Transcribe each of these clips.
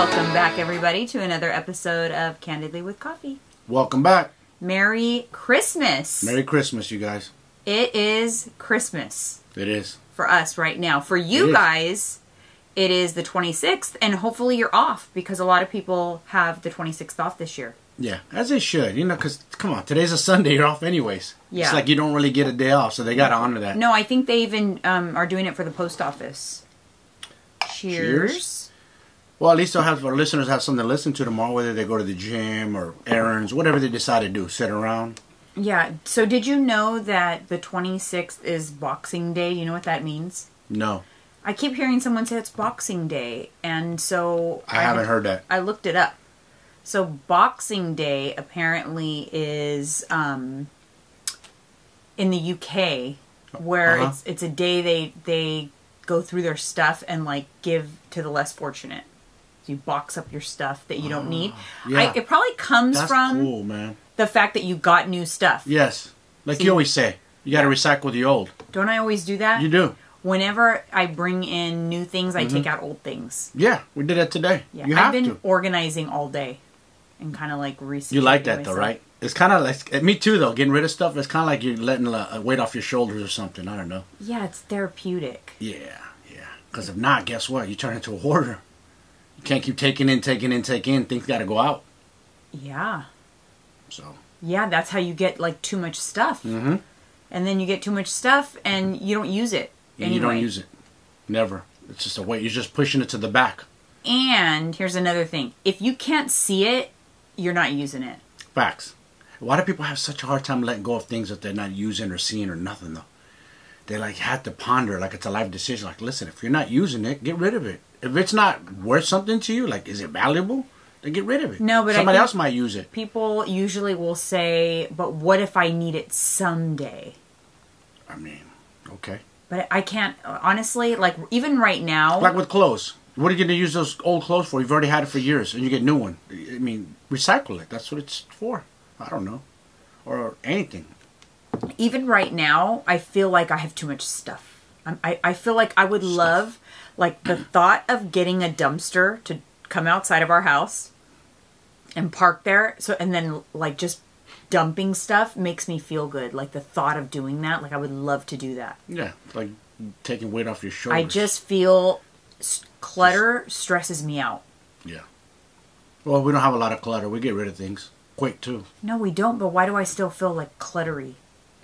Welcome back, everybody, to another episode of Candidly with Coffee. Welcome back. Merry Christmas. Merry Christmas, you guys. It is Christmas. It is. For us right now. For you guys, it is the 26th, and hopefully you're off, because a lot of people have the 26th off this year. Yeah, as they should, because, come on, today's a Sunday, you're off anyways. Yeah. It's like you don't really get a day off, so they got to honor that. No, I think they even are doing it for the post office. Cheers. Well, at least they'll have our listeners have something to listen to tomorrow, whether they go to the gym or errands, whatever they decide to do, sit around. Yeah, so did you know that the 26th is Boxing Day? You know what that means? No. I keep hearing someone say it's Boxing Day, and so... I haven't heard that. I looked it up. So Boxing Day apparently is in the UK, where it's a day they go through their stuff and like give to the less fortunate. You box up your stuff that you don't need. Yeah. It probably comes from cool, man. The fact that you got new stuff. Yes. Like you always say, you got to recycle the old. Don't I always do that? You do. Whenever I bring in new things, I take out old things. Yeah, we did that today. Yeah. You have I've been to. organizing all day and kind of like researching. You like that though, right? It's kind of like, me too though, getting rid of stuff. It's kind of like you're letting a weight off your shoulders or something. I don't know. Yeah, it's therapeutic. Yeah. Because if not, guess what? You turn into a hoarder. You can't keep taking in. Things got to go out. Yeah. So. Yeah, that's how you get like too much stuff. Mm-hmm. And then you get too much stuff and you don't use it. And you don't use it. Never. It's just a weight. You're just pushing it to the back. And here's another thing. If you can't see it, you're not using it. Facts. Why do people have such a hard time letting go of things that they're not using or seeing or nothing though? They like have to ponder like it's a life decision. Like, listen, if you're not using it, get rid of it. If it's not worth something to you, like, is it valuable? Then get rid of it. No, but somebody else might use it. People usually will say, but what if I need it someday? I mean, okay. But I can't, honestly, like, even right now. Like with clothes. What are you going to use those old clothes for? You've already had it for years and you get a new one. I mean, recycle it. That's what it's for. I don't know. Or anything. Even right now, I feel like I have too much stuff. I feel like I would love, like, the thought of getting a dumpster to come outside of our house and park there. And then, like, just dumping stuff makes me feel good. Like, the thought of doing that, like, I would love to do that. Yeah, like taking weight off your shoulders. I just feel clutter stresses me out. Yeah. Well, we don't have a lot of clutter. We get rid of things quick, too. No, we don't, but why do I still feel, like, cluttery?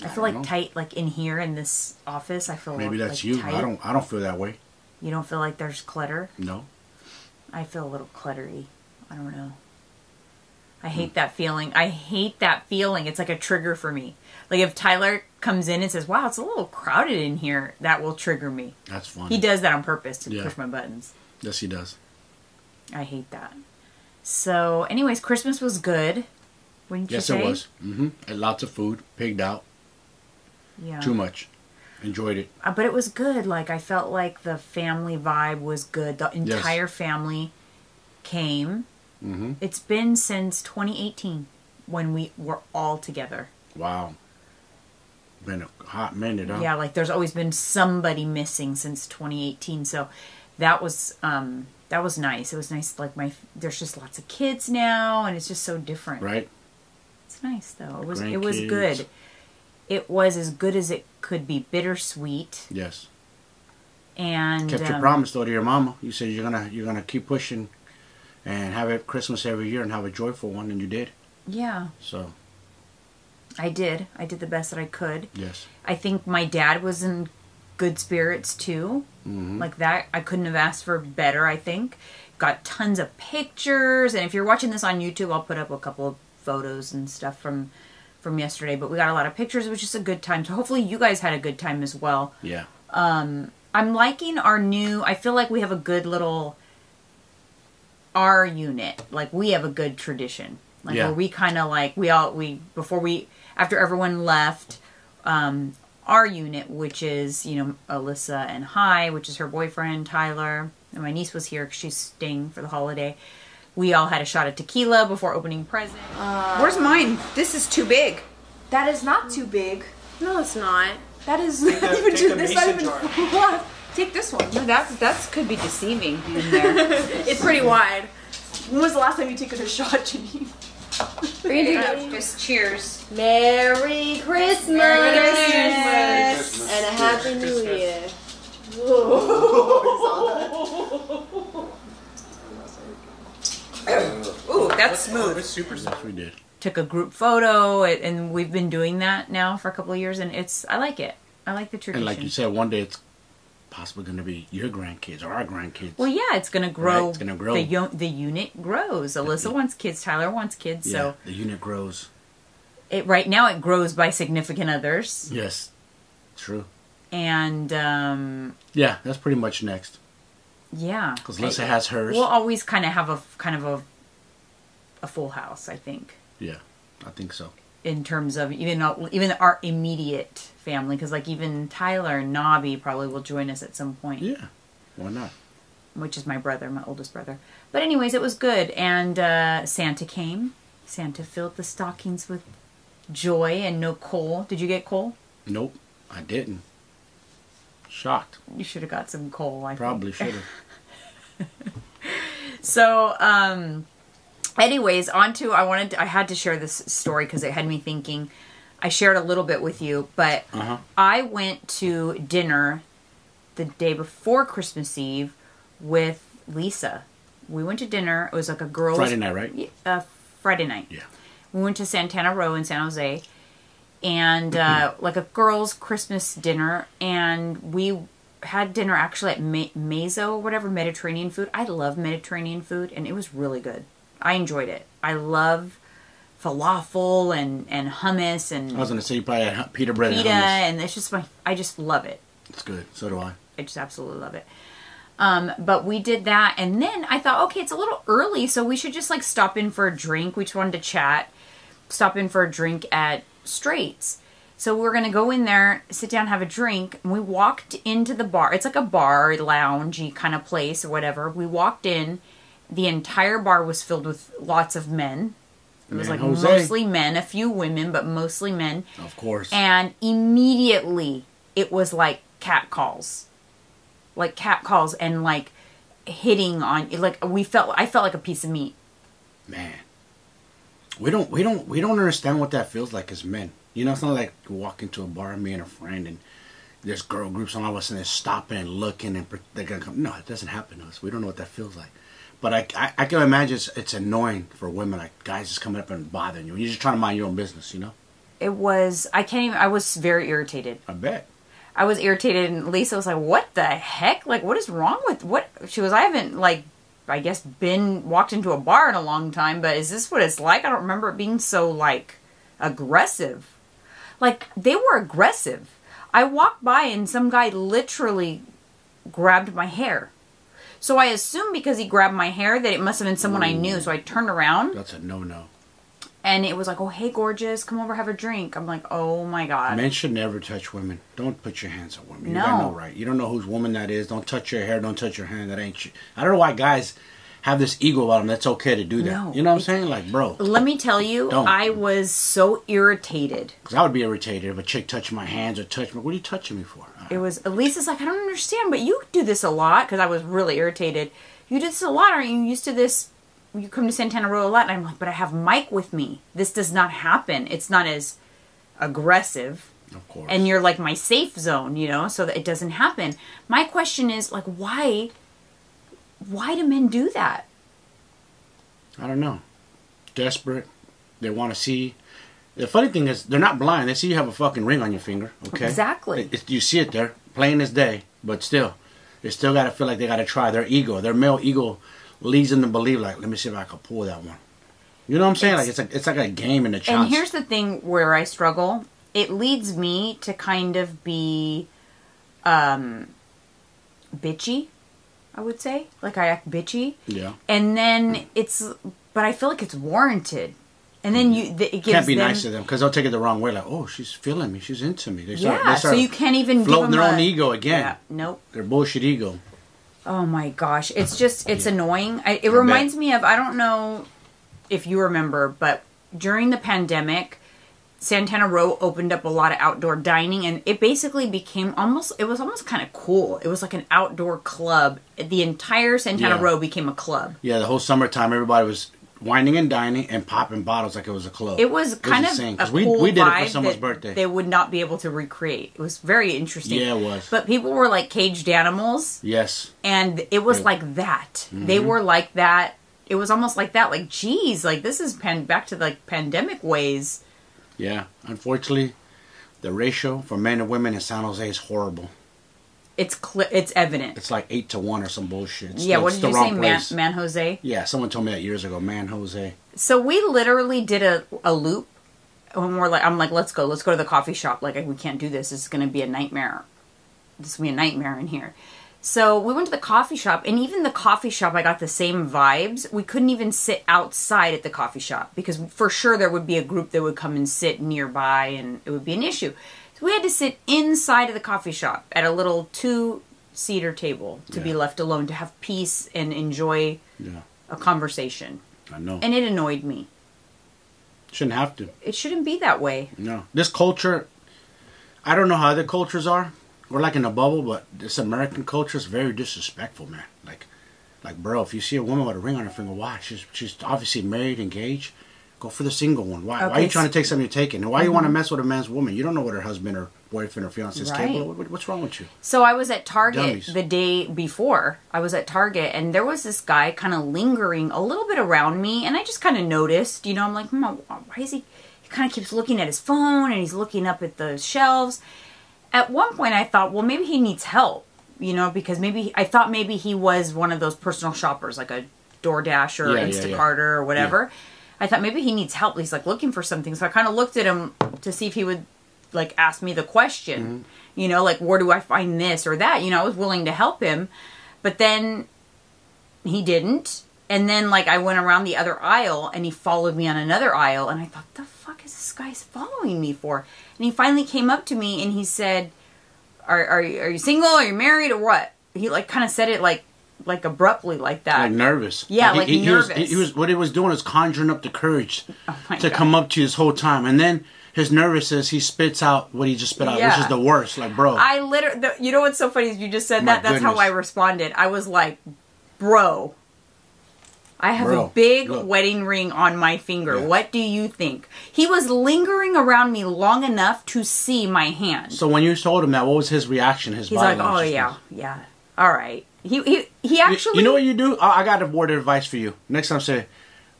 I feel like tight, like in here in this office. I feel maybe that's like you. tight. I don't feel that way. You don't feel like there's clutter? No. I feel a little cluttery. I don't know. I hate that feeling. I hate that feeling. It's like a trigger for me. Like if Tyler comes in and says, "Wow, it's a little crowded in here," that will trigger me. That's funny. He does that on purpose to push my buttons. Yes, he does. I hate that. So, anyways, Christmas was good. Wouldn't you say? Yes, it was. Mm-hmm. And lots of food. Pigged out. Yeah. Too much. Enjoyed it. But it was good. Like, I felt like the family vibe was good. The entire family came. Mm-hmm. It's been since 2018 when we were all together. Wow. Been a hot minute, huh? Yeah, like there's always been somebody missing since 2018. So that was nice. It was nice. Like there's just lots of kids now, and it's just so different. Right. It's nice though. It was good. It was as good as it could be. Bittersweet. Yes. And kept your promise though to your mama. You said you're gonna keep pushing and have it Christmas every year and have a joyful one, and you did. Yeah. So. I did the best that I could. Yes. I think my dad was in good spirits too. Mm-hmm. Like that, I couldn't have asked for better, I think. Got tons of pictures, and if you're watching this on YouTube, I'll put up a couple of photos and stuff from yesterday, but we got a lot of pictures. It was just a good time. So hopefully you guys had a good time as well. Yeah. I'm liking our new, I feel like we have a good little our unit. Like we have a good tradition. Like where we kind of like, after everyone left, our unit, which is, Alyssa and Hi, which is her boyfriend, Tyler, and my niece was here because she's staying for the holiday. We all had a shot of tequila before opening presents. Where's mine? This is too big. That is not too big. No, it's not. That is not even just, it's not even Take this one. No, that could be deceiving in there. It's pretty wide. When was the last time you took a shot, Janine? Just cheers. Merry Christmas. Merry Christmas. And a Happy New Year. Ooh, that's smooth. It's super smooth. We did. Took a group photo, and we've been doing that now for a couple of years, and I like it. I like the tradition. And like you said, one day it's possibly going to be your grandkids or our grandkids. Well, yeah, it's going to grow. Right? It's going to grow. The unit grows. Alyssa wants kids. Tyler wants kids. Yeah, so the unit grows. Right now it grows by significant others. Yes, true. And yeah, that's pretty much next. Yeah, because Alyssa has hers. We'll always kind of have a full house, I think. Yeah, I think so. In terms of even our immediate family, because like even Tyler and Nobby probably will join us at some point. Yeah, why not? Which is my brother, my oldest brother. But anyways, it was good, and Santa came. Santa filled the stockings with joy and no coal. Did you get coal? Nope, I didn't. Shocked. You should have got some coal. I probably should have. So, anyways, I had to share this story because it had me thinking. I shared a little bit with you, but I went to dinner the day before Christmas Eve with Lisa. We went to dinner. It was like a girls' Friday night, right? Friday night. Yeah. We went to Santana Row in San Jose, and like a girls' Christmas dinner, and we had dinner actually at Mezzo or whatever, Mediterranean food. I love Mediterranean food, and it was really good. I enjoyed it. I love falafel and hummus and... I was going to say you probably had pita bread pita, and hummus. and it's just I just love it. It's good. So do I. I just absolutely love it. But we did that, and then I thought, okay, it's a little early, so we should just like stop in for a drink. We just wanted to chat. Stop in for a drink at Straits. So we're going to go in there, sit down, have a drink. And we walked into the bar. It's like a bar, loungy kind of place or whatever. We walked in. The entire bar was filled with lots of men. It was like Jose. mostly men, a few women, but mostly men. Of course. And immediately it was like cat calls. Like cat calls and like hitting on, like I felt like a piece of meat. Man. We don't understand what that feels like as men. You know, it's not like you walk into a bar, me and a friend, and there's girl groups, and all of a sudden they're stopping and looking, and they're gonna come. No, it doesn't happen to us. We don't know what that feels like. But I can imagine it's annoying for women, like guys just coming up and bothering you. You're just trying to mind your own business, you know. It was. I was very irritated. I bet. I was irritated, and Lisa was like, "What the heck? Like, what is wrong with what?" She was, "I haven't like." I guess walked into a bar in a long time, but is this what it's like? I don't remember it being so like aggressive. Like they were aggressive. I walked by and some guy literally grabbed my hair. So I assumed because he grabbed my hair that it must have been someone I knew. So I turned around. That's a no-no. And it was like, "Oh, hey, gorgeous, come over, have a drink." I'm like, "Oh my God." Men should never touch women. Don't put your hands on women. You No. got no right. You don't know whose woman that is. Don't touch your hair. Don't touch your hand. That ain't you. I don't know why guys have this ego about them. That's okay to do that. No. You know what I'm saying? Like, bro. Let me tell you, Don't. I was so irritated. Because I would be irritated if a chick touched my hands or touched me. What are you touching me for? It was, Lisa's like, "I don't understand, but you do this a lot," because I was really irritated. "You do this a lot. Aren't you used to this? You come to Santana Row a lot." And I'm like, "But I have Mike with me. This does not happen. It's not as aggressive." Of course. And you're like my safe zone, you know, so that it doesn't happen. My question is, like, why do men do that? I don't know. Desperate. They want to see. The funny thing is, they're not blind. They see you have a fucking ring on your finger, okay? Exactly. You see it there, plain as day, but still. They still got to feel like they got to try. Their ego, their male ego leads them to believe, like, let me see if I can pull that one. You know what I'm saying? It's like a game in the chance. And here's the thing where I struggle. It leads me to kind of be bitchy, I would say. Like, I act bitchy. Yeah. And then but I feel like it's warranted. And then it gives Can't be them, nice to them because they'll take it the wrong way. Like, oh, she's feeling me. She's into me. They start so you can't even floating give their them own ego again. Yeah, nope. Their bullshit ego. Oh my gosh. It's just, it's annoying. It reminds me of, I don't know if you remember, but during the pandemic, Santana Row opened up a lot of outdoor dining, and it basically became almost kind of cool. It was like an outdoor club. The entire Santana Row became a club. Yeah, the whole summertime, everybody was whining and dining and popping bottles like it was a club. It was kind of a cool we did vibe it for someone's birthday. They would not be able to recreate. It was very interesting. Yeah, it was. But people were like caged animals. Yes. And it was like that. Mm-hmm. They were like that. It was almost like that. Like, geez, like this is back to like pandemic ways. Yeah. Unfortunately, the ratio for men and women in San Jose is horrible. It's evident. It's like 8-1 or some bullshit. What did you say, Man Jose? Yeah, someone told me that years ago, Man Jose. So we literally did a loop. When I'm like, let's go to the coffee shop. Like, we can't do this. This is going to be a nightmare. This will be a nightmare in here. So we went to the coffee shop, and even the coffee shop, I got the same vibes. We couldn't even sit outside at the coffee shop because for sure there would be a group that would come and sit nearby, and it would be an issue. So we had to sit inside of the coffee shop at a little 2-seater table to be left alone, to have peace and enjoy a conversation. I know. And it annoyed me. Shouldn't have to. It shouldn't be that way. No. This culture, I don't know how other cultures are. We're like in a bubble, but this American culture is very disrespectful, man. Like, bro, if you see a woman with a ring on her finger, why? She's obviously married, engaged. Go for the single one. Why? Okay. Why are you trying to take something you're taking? And why you want to mess with a man's woman? You don't know what her husband or boyfriend or fiance is capable of. What's wrong with you? So I was at Target the day before. I was at Target, and there was this guy kind of lingering a little bit around me, and I just kind of noticed. You know, I'm like, why is he? He kind of keeps looking at his phone, and he's looking up at the shelves. At one point, I thought, well, maybe he needs help. You know, because I thought maybe he was one of those personal shoppers, like a DoorDash or Instacart or whatever. Yeah. I thought maybe he needs help. He's like looking for something. So I kind of looked at him to see if he would like ask me the question. Mm-hmm. You know, like, where do I find this or that? You know, I was willing to help him. But then he didn't. And then like I went around the other aisle and he followed me on another aisle. And I thought, the fuck is this guy following me for? And he finally came up to me and he said, are you single? Are you married or what? He like kind of said it like abruptly like that. Like nervous. Yeah, like nervous. He was what he was doing was conjuring up the courage to come up to you this whole time. And then his nervousness, he spits out what he just spit out, which is the worst. Like, bro. I literally, you know what's so funny is you just said that. That's how I responded. I was like, bro, I have a big wedding ring on my finger. Yeah. What do you think? He was lingering around me long enough to see my hand. So when you told him that, what was his reaction? He's like, oh, yeah. All right. He actually... You know what you do? I got a word of advice for you. Next time say,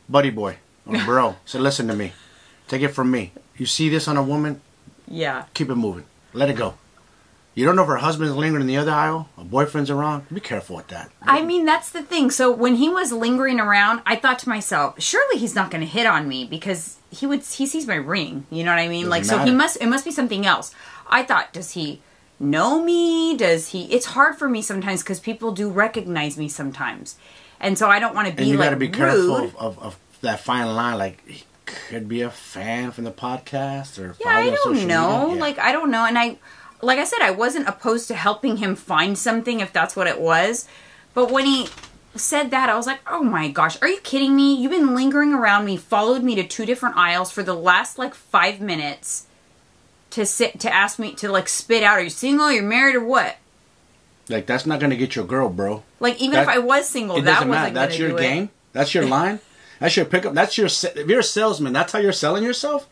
buddy boy or bro, say, listen to me. Take it from me. You see this on a woman? Yeah. Keep it moving. Let it go. You don't know if her husband's lingering in the other aisle, or boyfriend's around. Be careful with that. I mean, that's the thing. So when he was lingering around, I thought to myself, surely he's not going to hit on me because he sees my ring. You know what I mean? So it must be something else. I thought, does he know me? It's hard for me sometimes because people do recognize me sometimes. And so I don't want to be like rude. And you got to be careful of that fine line. Like, he could be a fan from the podcast or I don't know. Like, I don't know. And like I said, I wasn't opposed to helping him find something if that's what it was. But when he said that, I was like, oh my gosh, are you kidding me? You've been lingering around me, followed me to 2 different aisles for the last like 5 minutes to ask me to like spit out, are you single, are you married or what? Like, that's not going to get your girl, bro. Like, even if I was single, that wasn't going to do it. That's your game? That's your line? That's your pickup? If you're a salesman, that's how you're selling yourself?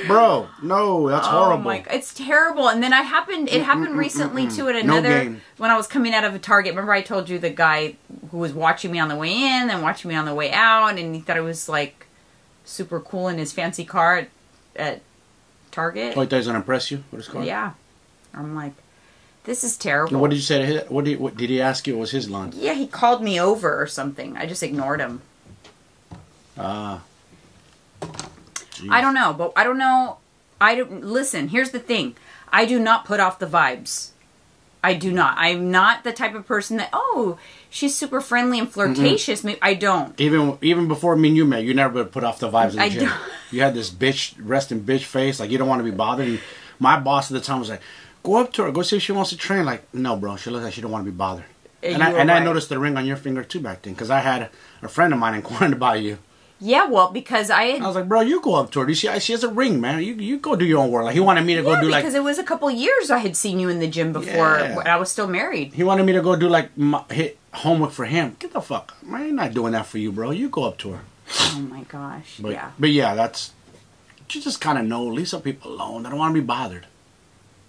Bro, no, that's horrible. My God, it's terrible. And then it happened recently too at another, when I was coming out of a Target. Remember I told you the guy who was watching me on the way in and watching me on the way out, and he thought it was like super cool in his fancy car at Target. Oh, he thought he was going to impress you with his car? Yeah. I'm like, this is terrible. And what did you say to him? What did he ask you? What was his line? Yeah, he called me over or something. I just ignored him. I don't know, but I don't know. Listen, here's the thing. I do not put off the vibes. I do not. I'm not the type of person that, oh, she's super friendly and flirtatious. Mm-hmm. I don't. Even before me and you met, you never would put off the vibes in the gym. You had this resting bitch face, like you don't want to be bothered. And my boss at the time was like, go up to her, go see if she wants to train. Like, no, bro, she looks like she don't want to be bothered. And I noticed the ring on your finger too back then, because I had a friend of mine inquiring about you. Yeah, well, because I was like, bro, you go up to her. She has a ring, man. You go do your own work. Like, he wanted me to go do like... because it was a couple years I had seen you in the gym before when I was still married. He wanted me to go do like hit homework for him. Get the fuck. I ain't not doing that for you, bro. You go up to her. Oh my gosh. But yeah, that's... You just kind of know. Leave some people alone. They don't want to be bothered.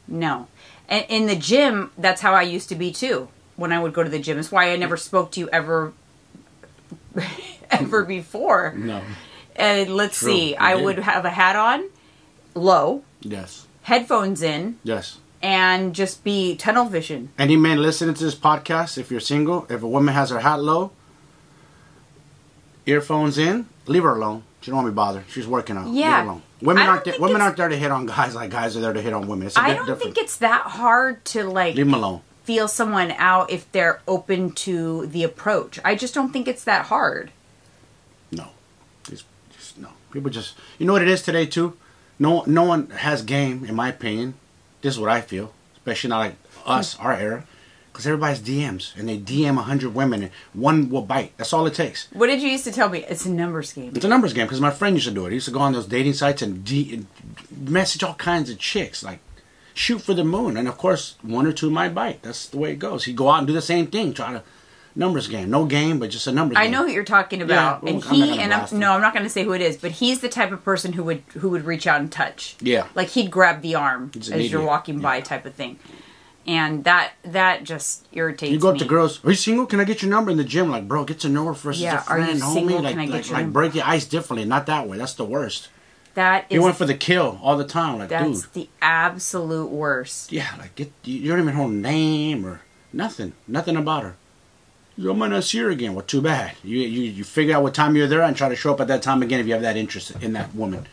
No. And in the gym, that's how I used to be too. When I would go to the gym. That's why I never spoke to you ever before. No. And let's see. I would have a hat on, low. Yes. Headphones in. Yes. And just be tunnel vision. Any men listening to this podcast, if you're single, if a woman has her hat low, earphones in, leave her alone. She don't want to be bothered. She's working out. Yeah. Leave her alone. Women aren't there to hit on guys like guys are there to hit on women. It's I don't think it's that hard to like... Leave them alone. Feel someone out if they're open to the approach. I just don't think it's that hard. No. Just no. People just... You know what it is today, too? No one has game, in my opinion. This is what I feel. Especially not like us, our era. Because everybody's DMs. And they DM 100 women and one will bite. That's all it takes. What did you used to tell me? It's a numbers game. It's a numbers game because my friend used to do it. He used to go on those dating sites and message all kinds of chicks. Like, shoot for the moon. And, of course, one or two might bite. That's the way it goes. He'd go out and do the same thing. Try to... Numbers game. No game, but just a numbers game. I know who you're talking about. Yeah, and I'm not going to say who it is, but he's the type of person who would reach out and touch. Yeah. Like, he'd grab the arm as you're walking by type of thing. And that just irritates me. You go up to girls, are you single? Can I get your number in the gym? Like, bro, get to know her first. Yeah, as a friend, are you single? Homie. Can I get your number? Like, break the ice differently, not that way. That's the worst. That is... You went for the kill all the time. Like, that's dude. the absolute worst. Yeah, like, you don't even hold a name or nothing. Nothing about her. I might not see her again. Well, too bad. You figure out what time you're there and try to show up at that time again if you have that interest in that woman.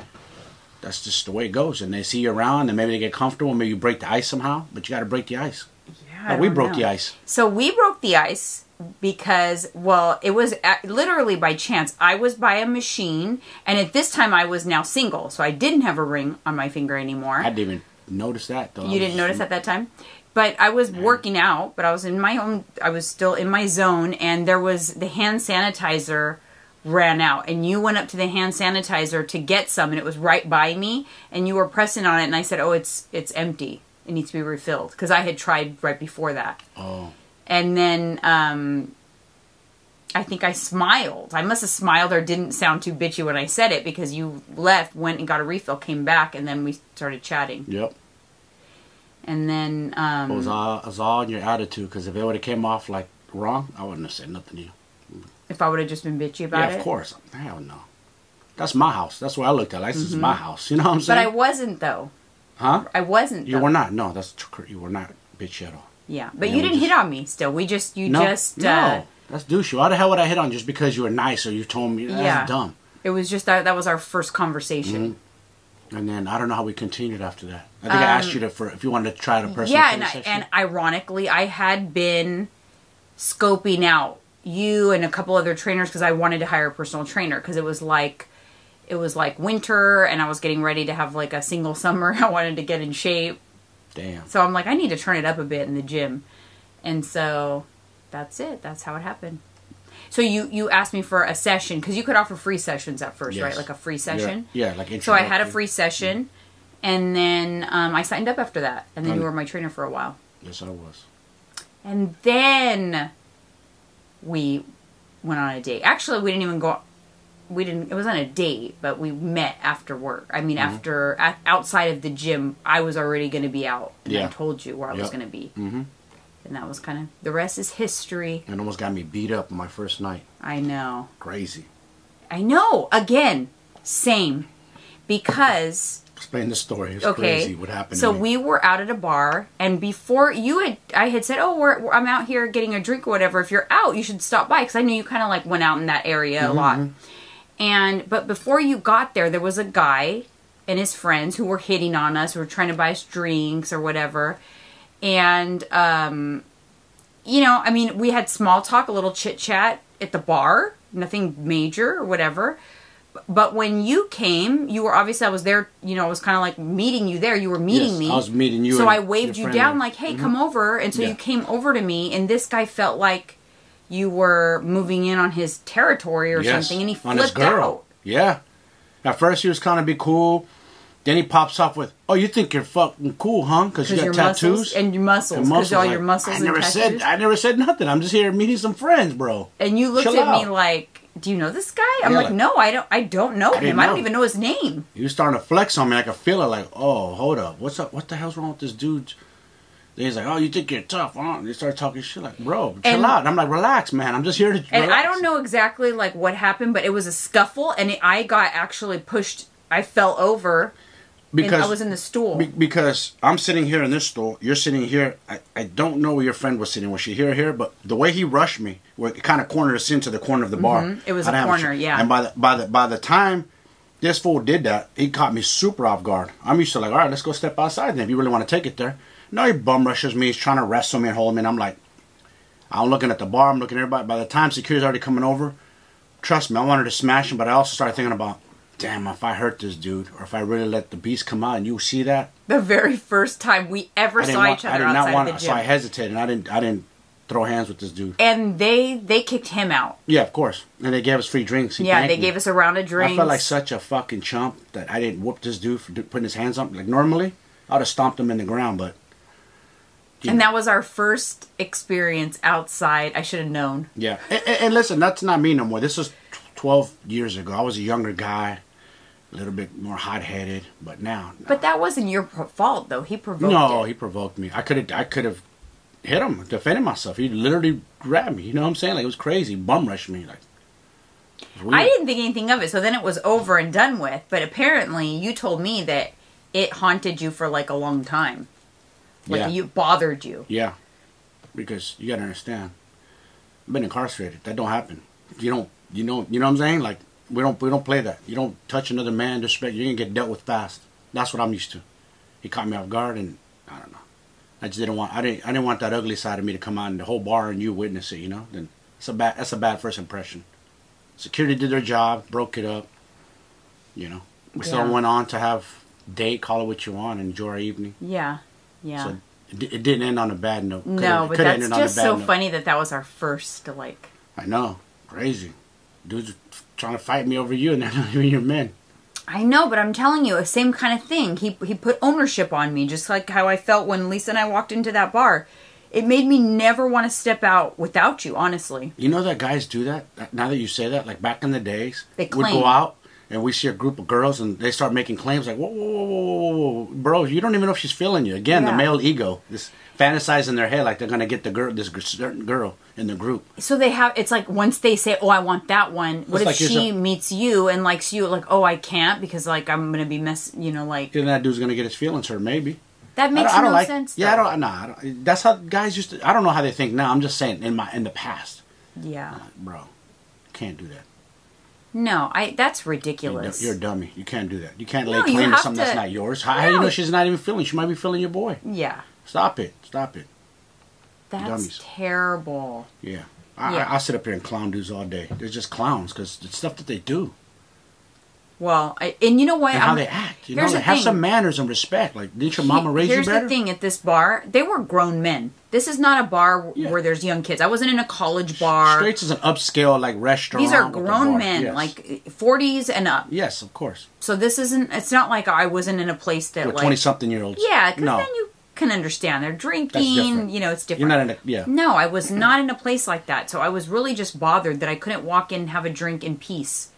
That's just the way it goes. And they see you around and maybe they get comfortable. Maybe you break the ice somehow. But you got to break the ice. Yeah, we broke the ice. So we broke the ice because, well, it was literally by chance. I was by a machine. And at this time I was now single. So I didn't have a ring on my finger anymore. I didn't even notice that, though. You didn't notice at that time? But I was working out, but I was I was still in my zone, and there was the hand sanitizer ran out, and you went up to the hand sanitizer to get some, and it was right by me, and you were pressing on it, and I said, oh, it's empty. It needs to be refilled, because I had tried right before that. Oh. And then I think I smiled. I must have smiled or didn't sound too bitchy when I said it, because you left, went and got a refill, came back, and then we started chatting. Yep. And then... it was all in your attitude, because if it would have came off like wrong, I wouldn't have said nothing to you. If I would have just been bitchy about it? Yeah, of course. Hell no. That's my house. That's what I looked at. Like, this is my house. You know what I'm saying? But I wasn't, though. Huh? I wasn't, though. You were not. No, you were not bitchy at all. Yeah, but you didn't hit on me still. No, that's douchey. Why the hell would I hit on just because you were nice or you told me? That's dumb. It was just that was our first conversation. Mm-hmm. And then I don't know how we continued after that. I think I asked you if you wanted to try the personal Yeah, and ironically, I had been scoping out you and a couple other trainers because I wanted to hire a personal trainer because it was like winter and I was getting ready to have like a single summer. I wanted to get in shape. Damn. So I'm like, I need to turn it up a bit in the gym. And so that's it. That's how it happened. So you asked me for a session, because you could offer free sessions at first, right? Like a free session? Yeah, like So I had a free session, and then I signed up after that. And then you were my trainer for a while. Yes, I was. And then we went on a date. Actually, we didn't even go... it wasn't a date, but we met after work. I mean, outside of the gym, I was already going to be out. And I told you where I was going to be. Mm-hmm. And that was kind of... The rest is history. And almost got me beat up on my first night. I know. Crazy. I know. Again, same. Because... Explain the story. It's crazy what happened so to me. we were out at a bar, and before I had said, oh, I'm out here getting a drink or whatever. If you're out, you should stop by. Because I knew you kind of like went out in that area a lot. But before you got there was a guy and his friends who were hitting on us, who were trying to buy us drinks or whatever. And, we had small talk, a little chit chat at the bar, nothing major or whatever. But when you came, you were obviously, I was there, I was kind of like meeting you there. You were meeting me. I was meeting you. So I waved you down like, hey, come over. And so you came over to me, and this guy felt like you were moving in on his territory or something, and he flipped out. Yeah. At first he was kind of be cool. Then he pops off with, "Oh, you think you're fucking cool, huh? Because you got tattoos and your muscles, because all your muscles and tattoos." I never said nothing. I'm just here meeting some friends, bro. And you looked at me like, "Do you know this guy?" I'm like, "No, I don't know him. I don't even know his name." He was starting to flex on me. I could feel it. Like, "Oh, hold up, what's up? What the hell's wrong with this dude?" Then he's like, "Oh, you think you're tough, huh?" And he started talking shit. Like, "Bro, chill out." And I'm like, "Relax, man. I'm just here to." And relax. I don't know exactly like what happened, but it was a scuffle, and I got actually pushed. I fell over. Because I was in the stool. Because I'm sitting here in this stool, you're sitting here. I don't know where your friend was sitting. Was she here? But the way he rushed me, where it kind of cornered us into the corner of the bar. It was a corner, yeah. And by the time this fool did that, he caught me super off guard. I'm used to like, all right, let's go step outside then if you really want to take it there. No, he bum rushes me. He's trying to wrestle me and hold me. And I'm like, I'm looking at the bar. I'm looking at everybody. By the time security's already coming over, trust me, I wanted to smash him. But I also started thinking about, damn, if I hurt this dude, or if I really let the beast come out, and you see that. The very first time we ever saw each other outside the gym. So I hesitated, and I didn't throw hands with this dude. And they kicked him out. Yeah, of course. And they gave us free drinks. Yeah, they gave us a round of drinks. I felt like such a fucking chump that I didn't whoop this dude for putting his hands up. Like, normally, I would have stomped him in the ground, but... And that was our first experience outside. I should have known. Yeah. And listen, that's not me no more. This was 12 years ago. I was a younger guy. A little bit more hot-headed, but now... No. But that wasn't your fault, though. He provoked No, he provoked me. I could have hit him, defended myself. He literally grabbed me. You know what I'm saying? Like, it was crazy. Bum rushed me. Like, I didn't think anything of it, so then it was over and done with. But apparently, you told me that it haunted you for, like, a long time. Like, it bothered you. Yeah. Because you gotta understand. I've been incarcerated. That don't happen. You know what I'm saying? Like, we don't play that. You don't touch another man, disrespect. You're gonna get dealt with fast. That's what I'm used to. He caught me off guard, and I don't know. I just didn't want. I didn't want that ugly side of me to come out in the whole bar and you witness it. You know, then that's a bad first impression. Security did their job, broke it up. You know, we still went on to have date, call it what you want, and enjoy our evening. Yeah. So it didn't end on a bad note. No, but that's just so funny that was our first like. I know, crazy. Dudes trying to fight me over you, and they're not even your men. I know, but I'm telling you, same kind of thing. He put ownership on me, just like how I felt when Lisa and I walked into that bar. It made me never want to step out without you, honestly. You know that guys do that? Now that you say that, like back in the days, we'd go out and we see a group of girls and they start making claims like, whoa, bro, you don't even know if she's feeling you. Again, the male ego, this fantasize in their head like they're going to get this certain girl in the group. So they have, it's like once they say, oh, I want that one, what if she meets you and likes you, like, oh, I can't because like I'm going to be like. Then that dude's going to get his feelings hurt, maybe. That makes no sense. Though. Yeah, I don't. That's how guys used to. I don't know how they think now. I'm just saying in the past. Yeah, bro, can't do that. No, that's ridiculous. You're a dummy. You can't do that. You can't lay claim to something that's not yours. How do you know she's not even feeling? She might be feeling your boy. Yeah. Stop it. That's dummies. Terrible. Yeah. I sit up here and clown dudes all day. They're just clowns because it's stuff that they do. Well, and you know what? And how they act. You know, they have some manners and respect. Like, didn't your mama raise you better? Here's the thing at this bar. They were grown men. This is not a bar where there's young kids. I wasn't in a college bar. Straits is an upscale, like, restaurant. These are grown men, like 40s and up. Yes, of course. So this isn't, it's not like I wasn't in a place that, like... 20-something-year-olds. Yeah, because then you can understand. They're drinking, it's different. You're not in a, No, I was not in a place like that. So I was really just bothered that I couldn't walk in and have a drink in peace.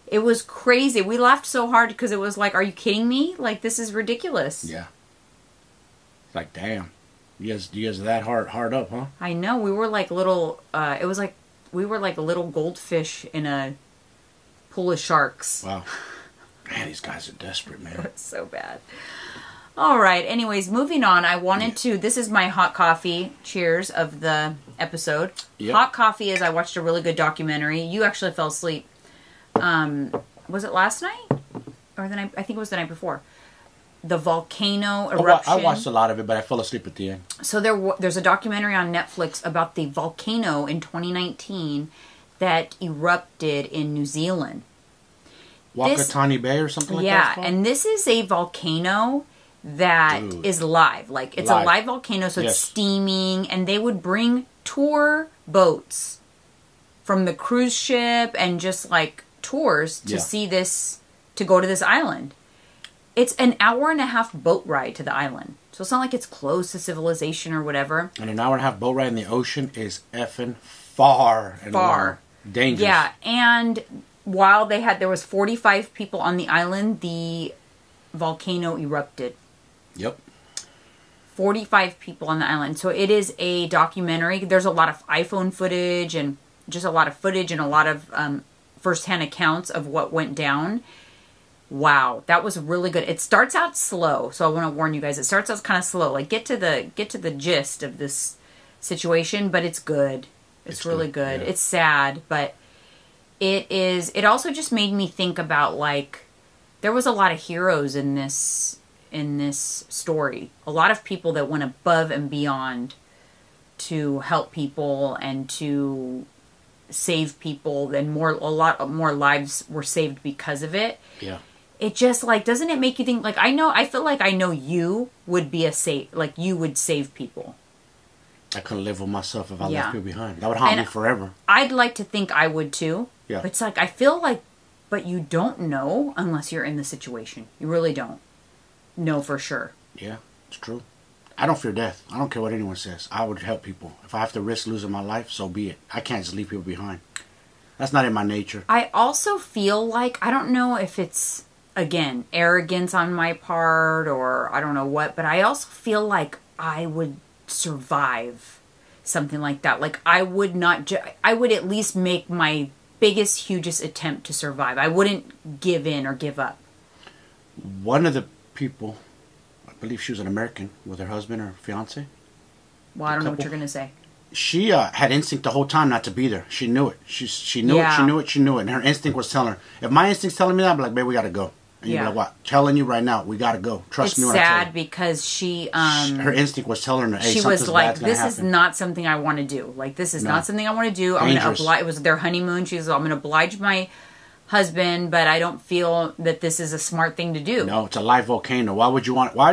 It was crazy. We laughed so hard because it was like, are you kidding me? Like, this is ridiculous. Yeah. Like, damn. You guys are that hard up, huh? I know. We were like little, it was like, we were like little goldfish in a pool of sharks. Wow. Man, these guys are desperate, man. It's so bad. All right. Anyways, moving on. I wanted to, this is my hot coffee cheers of the episode. Yep. Hot coffee is, I watched a really good documentary. You actually fell asleep. Was it last night? Or the night? I think it was the night before. The volcano eruption. I watched a lot of it, but I fell asleep at the end. So there's a documentary on Netflix about the volcano in 2019 that erupted in New Zealand. Wakatani Bay or something like that? Yeah, and this is a volcano that is live. Like, it's a live volcano, so it's steaming, and they would bring tour boats from the cruise ship and just, like, tours to see this, to go to this island. It's an 1.5 hour boat ride to the island. So it's not like it's close to civilization or whatever. And an 1.5 hour boat ride in the ocean is effing far and long. Dangerous. Yeah, and while there was 45 people on the island, the volcano erupted. Yep. 45 people on the island. So it is a documentary. There's a lot of iPhone footage and just a lot of footage and a lot of first-hand accounts of what went down. Wow, that was really good. It starts out slow, so I want to warn you guys. It starts out kind of slow. Like get to the gist of this situation, but it's good. It's really good. Yeah. It's sad, but it also just made me think about, like, there was a lot of heroes in this story. A lot of people that went above and beyond to help people and to save people, and a lot more lives were saved because of it. Yeah. It just, like, doesn't it make you think, like, I feel like I know you would be like, you would save people. I couldn't live with myself if I left people behind. That would haunt me forever. I'd like to think I would too. Yeah. But it's like, I feel like, but you don't know unless you're in the situation. You really don't know for sure. Yeah, it's true. I don't fear death. I don't care what anyone says. I would help people. If I have to risk losing my life, so be it. I can't just leave people behind. That's not in my nature. I also feel like, I don't know if it's, again, arrogance on my part or I don't know what, but I also feel like I would survive something like that. Like, I would not, I would at least make my biggest, hugest attempt to survive. I wouldn't give in or give up. One of the people, I believe she was an American with her husband or fiance. Well, I don't know what you're going to say. She had instinct the whole time not to be there. She knew it. She knew it. She knew it. She knew it. And her instinct was telling her. If my instinct's telling me that, I'd be like, babe, we got to go. And you'd be like, what? Telling you right now, we got to go. Trust me when I tell you. It's sad because she... her instinct was telling her, hey, she was like, this is not something I want to do. Like, this is not something I want to do. I'm going to oblige... It was their honeymoon. She was, I'm going to oblige my husband, but I don't feel that this is a smart thing to do. No, it's a live volcano. Why do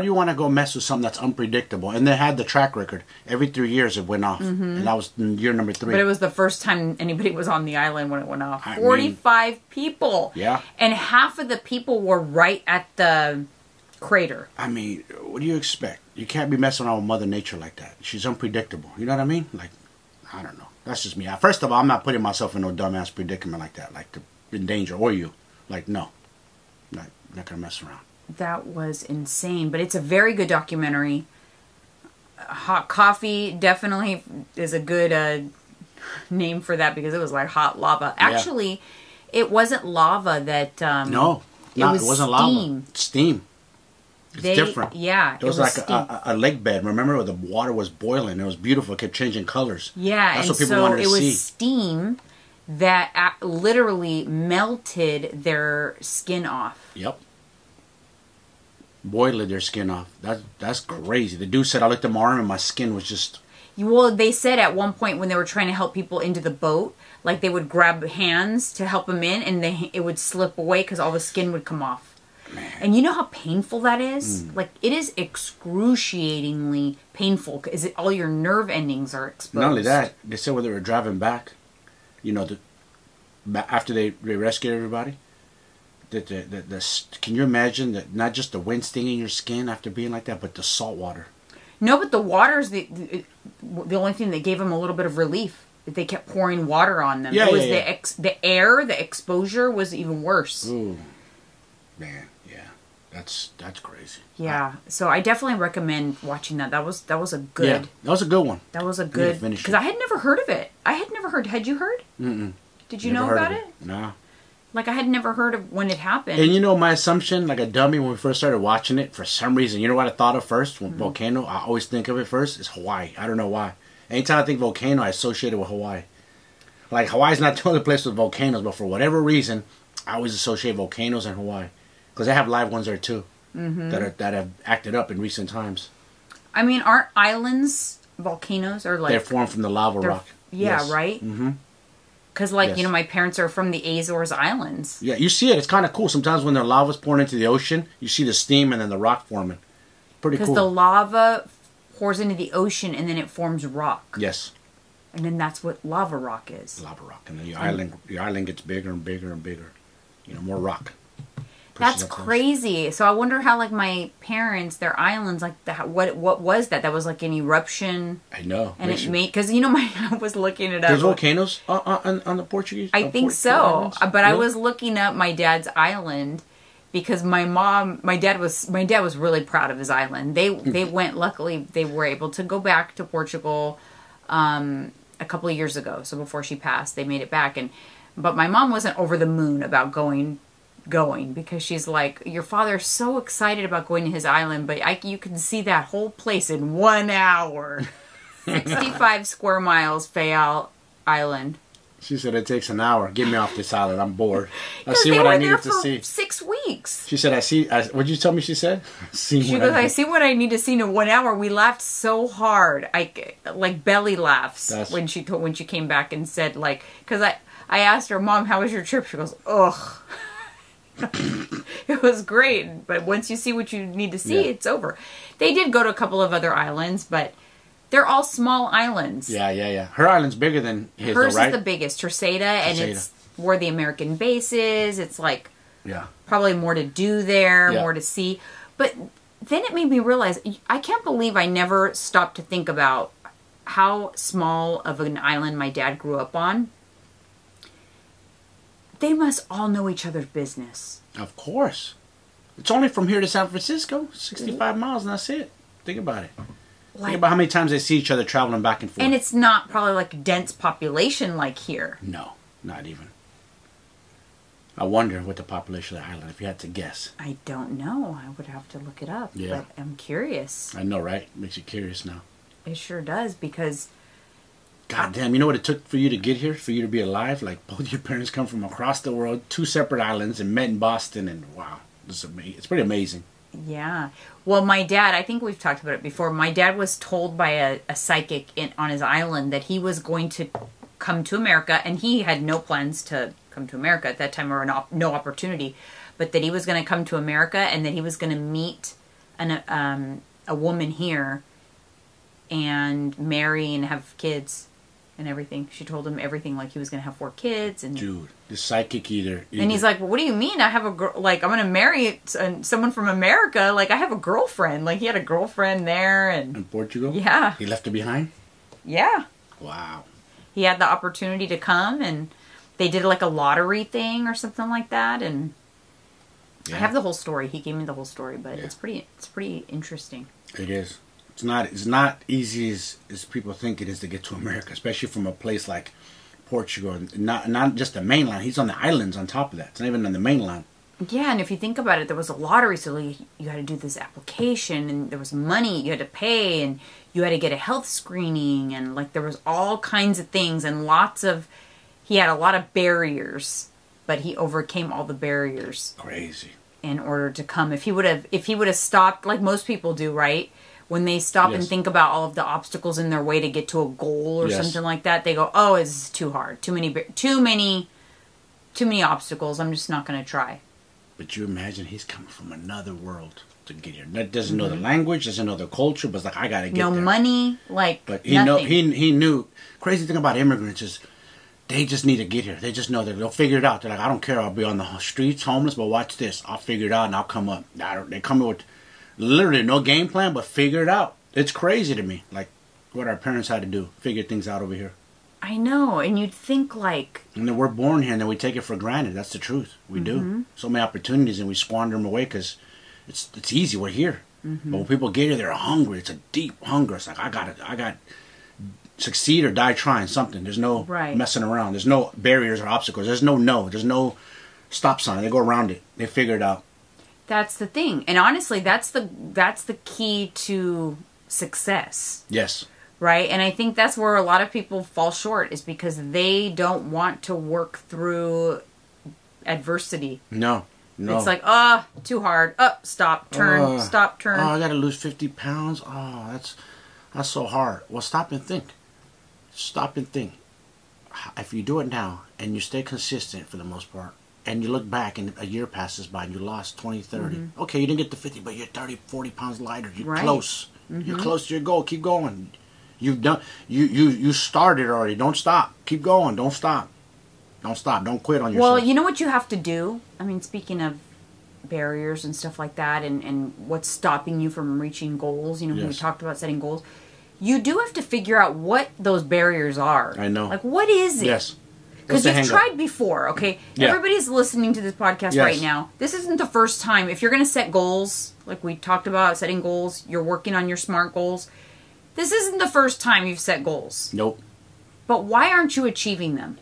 you want to go mess with something that's unpredictable? And they had the track record. Every 3 years it went off. And that was year number 3. But it was the first time anybody was on the island when it went off. 45 people. Yeah. And half of the people were right at the crater. I mean, what do you expect? You can't be messing around with Mother Nature like that. She's unpredictable. You know what I mean? Like, I don't know. That's just me. First of all, I'm not putting myself in no dumbass predicament like that. Like, in danger, or you. Like, no. Not gonna mess around. That was insane. But it's a very good documentary. Hot Coffee definitely is a good name for that because it was like hot lava. Actually, it wasn't lava that... no, it wasn't lava. Steam. It's different. Yeah. It was like a lake bed. Remember, the water was boiling. It was beautiful. It kept changing colors. Yeah, that's what people wanted to see. It was steam that literally melted their skin off. Yep. Boiled their skin off. That's crazy. The dude said, I looked at my arm and my skin was just... Well, they said at one point when they were trying to help people into the boat, like they would grab hands to help them in and it would slip away because all the skin would come off. Man. And you know how painful that is? Like, it is excruciatingly painful because all your nerve endings are exposed. Not only that, they said when they were driving back, you know, after they rescued everybody, can you imagine that not just the wind stinging your skin after being like that, but the salt water? No, but the water's the only thing that gave them a little bit of relief. They kept pouring water on them. Yeah, it was the air, the exposure was even worse. Ooh, man, yeah, that's crazy. Yeah, so I definitely recommend watching that. That was a good. Yeah, that was a good one. That was a good because I had never heard of it. Had you heard? Mm-mm. Did you know about it? No. Like, I had never heard of when it happened. And you know, my assumption, like a dummy, when we first started watching it, for some reason, you know what I thought of first? When volcano, I always think of it first, is Hawaii. I don't know why. Anytime I think volcano, I associate it with Hawaii. Like, Hawaii's not the only place with volcanoes, but for whatever reason, I always associate volcanoes and Hawaii. Because they have live ones there, too, that have acted up in recent times. I mean, aren't islands volcanoes? Or like, they're formed from the lava rock. Yeah, yes. Right? Mm-hmm. Because, like, you know, my parents are from the Azores Islands. Yeah, you see it. It's kind of cool. Sometimes when the lava's pouring into the ocean, you see the steam and then the rock forming. Pretty cool. Because the lava pours into the ocean and then it forms rock. Yes. And then that's what lava rock is. Lava rock. And then your island gets bigger and bigger and bigger. more rock. That's crazy. So I wonder how, like, my parents, their islands, like, what was that? That was like an eruption. I know. And it made, because, I was looking it up. There's volcanoes on the Portuguese? I think so. Islands? But I was looking up my dad's island because my dad was really proud of his island. They went, luckily, they were able to go back to Portugal a couple of years ago. So before she passed, they made it back. But my mom wasn't over the moon about going because she's like, your father's so excited about going to his island, but you can see that whole place in 1 hour. 65 square miles, Fayal Island. She said it takes an hour. Get me off this island. I'm bored. I see what I needed to see. 6 weeks. She said, what'd you tell me she said? I see what I need to see in 1 hour. We laughed so hard. Like belly laughs when she came back and said, like, because I asked her, Mom, how was your trip? She goes, ugh. It was great, but once you see what you need to see, it's over. They did go to a couple of other islands, but they're all small islands. Yeah. Her island's bigger than his, hers though, right? Is the biggest, Terceira, and it's where the American base is. It's like probably more to do there, more to see. But then it made me realize, I can't believe I never stopped to think about how small of an island my dad grew up on. They must all know each other's business. Of course. It's only from here to San Francisco. 65 miles and that's it. Think about it. Think about how many times they see each other traveling back and forth. And it's not probably like a dense population like here. No, not even. I wonder what the population of the island, if you had to guess. I don't know. I would have to look it up. Yeah. But I'm curious. I know, right? Makes you curious now. It sure does, because... God damn, you know what it took for you to get here? For you to be alive? Like, both your parents come from across the world, 2 separate islands, and met in Boston, and wow. It's pretty amazing. Yeah. Well, my dad, I think we've talked about it before, my dad was told by a psychic on his island that he was going to come to America, and he had no plans to come to America at that time, or no opportunity, but that he was going to come to America, and that he was going to meet a woman here and marry and have kids and everything. She told him everything, like he was going to have 4 kids. And dude, the psychic either. And he's like, well, what do you mean? I have a girl, like, I'm going to marry someone from America. Like, I have a girlfriend. Like, he had a girlfriend there. In Portugal? Yeah. He left her behind? Yeah. Wow. He had the opportunity to come, and they did like a lottery thing or something like that. And I have the whole story. He gave me the whole story, but it's pretty interesting. It is. It's not easy as people think it is to get to America, especially from a place like Portugal. And not just the mainland. He's on the islands on top of that. It's not even on the mainland. Yeah, and if you think about it, there was a lottery, so you had to do this application, and there was money you had to pay, and you had to get a health screening, and like there was all kinds of things, and he had a lot of barriers, but he overcame all the barriers. Crazy. In order to come. If he would have stopped, like most people do, right? When they stop and think about all of the obstacles in their way to get to a goal or something like that, they go, "Oh, it's too hard. Too many obstacles. I'm just not going to try." But you imagine he's coming from another world to get here. Doesn't know the language, doesn't know the culture, but it's like, I got to get there. No money, like but he knew. Crazy thing about immigrants is they just need to get here. They just know that they'll figure it out. They're like, I don't care. I'll be on the streets homeless, but watch this. I'll figure it out and I'll come up. They come with literally no game plan, but figure it out. It's crazy to me, like what our parents had to do, figure things out over here. I know, and you'd think like... And then we're born here, and then we take it for granted. That's the truth. We do. So many opportunities, and we squander them away because it's easy. We're here. But when people get here, they're hungry. It's a deep hunger. It's like, I got succeed or die trying something. There's no messing around. There's no barriers or obstacles. There's no stop sign. They go around it. They figure it out. That's the thing. And honestly, that's the key to success. Yes. Right? And I think that's where a lot of people fall short, is because they don't want to work through adversity. No. It's like, too hard. Stop, turn, stop, turn. I got to lose 50 pounds. That's so hard. Well, stop and think. Stop and think. If you do it now and you stay consistent for the most part, and you look back and a year passes by and you lost 20, 30. Okay, you didn't get to 50, but you're 30, 40 pounds lighter. You're close. You're close to your goal. Keep going. You've done. You started already. Don't stop. Keep going. Don't stop. Don't stop. Don't quit on yourself. Well, you know what you have to do? I mean, speaking of barriers and stuff like that, and what's stopping you from reaching goals, you know, we talked about setting goals. You do have to figure out what those barriers are. I know. Like, what is it? Yes. Because you've tried before, okay? Yeah. Everybody's listening to this podcast right now. This isn't the first time. If you're going to set goals, like we talked about setting goals, you're working on your SMART goals. This isn't the first time you've set goals. Nope. But why aren't you achieving them?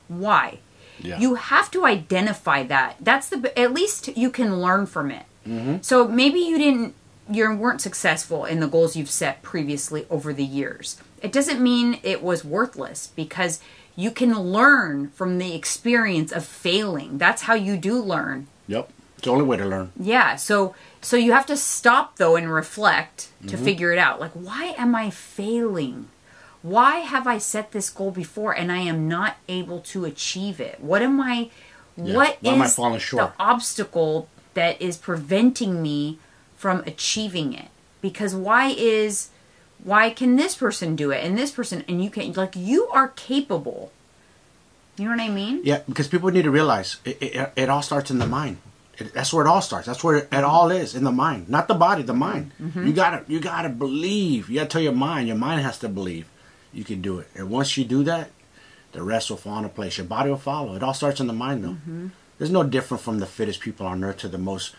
Why? Yeah. You have to identify that. That's at least you can learn from it. Mm-hmm. So maybe you weren't successful in the goals you've set previously over the years. It doesn't mean it was worthless, because you can learn from the experience of failing. That's how you do learn. Yep. It's the only way to learn. Yeah. So you have to stop, though, and reflect to figure it out. Like, why am I failing? Why have I set this goal before and I am not able to achieve it? What am I falling short? The obstacle that is preventing me from achieving it? Because why can this person do it and this person and you can't? Like, you are capable. You know what I mean? Yeah, because people need to realize it all starts in the mind. That's where it all starts. That's where it all is, in the mind, not the body, the mind. Mm-hmm. You gotta believe. You gotta tell your mind. Your mind has to believe you can do it. And once you do that, the rest will fall into place. Your body will follow. It all starts in the mind, though. Mm-hmm. There's no different from the fittest people on earth to the most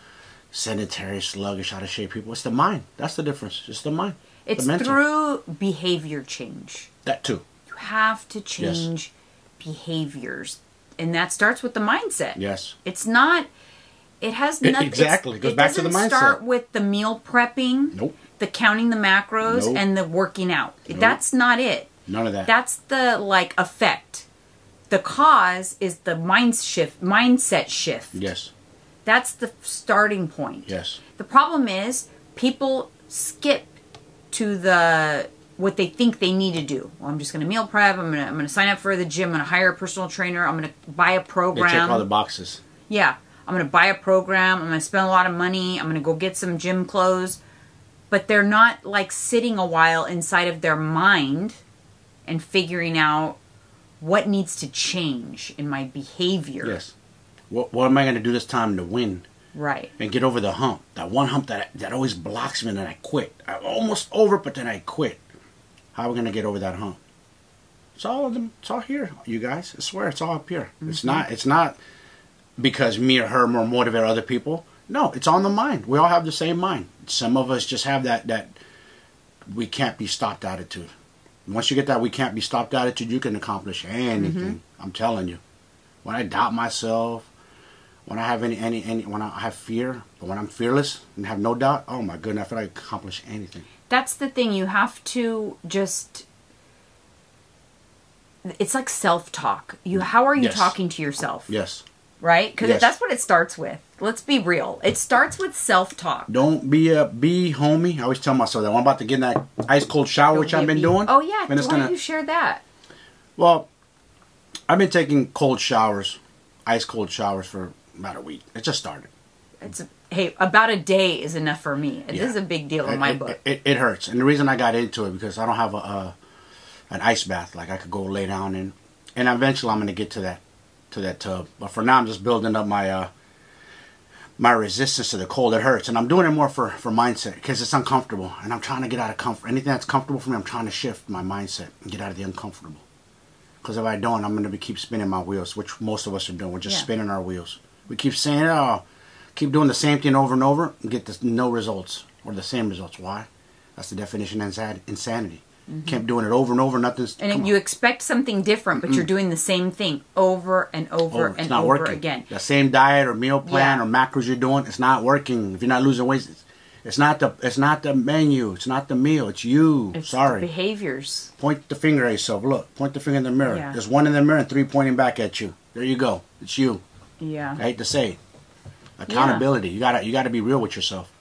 sedentary, sluggish, out of shape people. It's the mind. That's the difference. It's the mind. It's through behavior change. That too. You have to change behaviors. And that starts with the mindset. Yes. It's not... It has nothing... Exactly. It goes back to the mindset. It doesn't start with the meal prepping. Nope. The counting the macros. Nope. And the working out. Nope. That's not it. None of that. That's the, effect. The cause is the mindset shift. Yes. That's the starting point. Yes. The problem is people skip to what they think they need to do. Well, I'm just going to meal prep. I'm going to sign up for the gym. I'm going to hire a personal trainer. I'm going to buy a program. They check all the boxes. Yeah. I'm going to buy a program. I'm going to spend a lot of money. I'm going to go get some gym clothes. But they're not sitting a while inside of their mind and figuring out what needs to change in my behavior. Yes. What am I going to do this time to win? Right. And get over the hump. That one hump that always blocks me and then I quit. I'm almost over, but then I quit. How are we going to get over that hump? It's all of them. It's all here, you guys. I swear, it's all up here. Mm-hmm. It's not because me or her more motivate other people. No, it's on the mind. We all have the same mind. Some of us just have that we can't be stopped attitude. Once you get that we can't be stopped attitude, you can accomplish anything. Mm-hmm. I'm telling you. When I doubt myself, when I have when I have fear, but when I'm fearless and have no doubt, oh my goodness, I feel like I can accomplish anything. That's the thing. You have to just... It's like self-talk. How are you talking to yourself? Yes. Right? Because that's what it starts with. Let's be real. It starts with self-talk. Don't be homie. I always tell myself that. I'm about to get in that ice cold shower, which I've been doing. Oh, yeah. Why don't you share that? Well, I've been taking cold showers, ice cold showers for about a week. It just started. Hey, about a day is enough for me. It is a big deal in my book. It hurts. And the reason I got into it, because I don't have an ice bath like I could go lay down in. And eventually I'm going to get to that tub. But for now, I'm just building up my my resistance to the cold. It hurts. And I'm doing it more for mindset, because it's uncomfortable. And I'm trying to get out of comfort. Anything that's comfortable for me, I'm trying to shift my mindset and get out of the uncomfortable. Because if I don't, I'm going to keep spinning my wheels, which most of us are doing. We're just spinning our wheels. We keep saying, keep doing the same thing over and over and get no results or the same results. Why? That's the definition of insanity. Mm-hmm. Keep doing it over and over. And you expect something different, but you're doing the same thing over and over and over again. The same diet or meal plan or macros you're doing, it's not working. If you're not losing weight, it's not the menu. It's not the meal. It's you. It's Sorry. The behaviors. Point the finger at yourself. Look. Point the finger in the mirror. Yeah. There's one in the mirror and 3 pointing back at you. There you go. It's you. Yeah. I hate to say it. Accountability. Yeah. You gotta be real with yourself.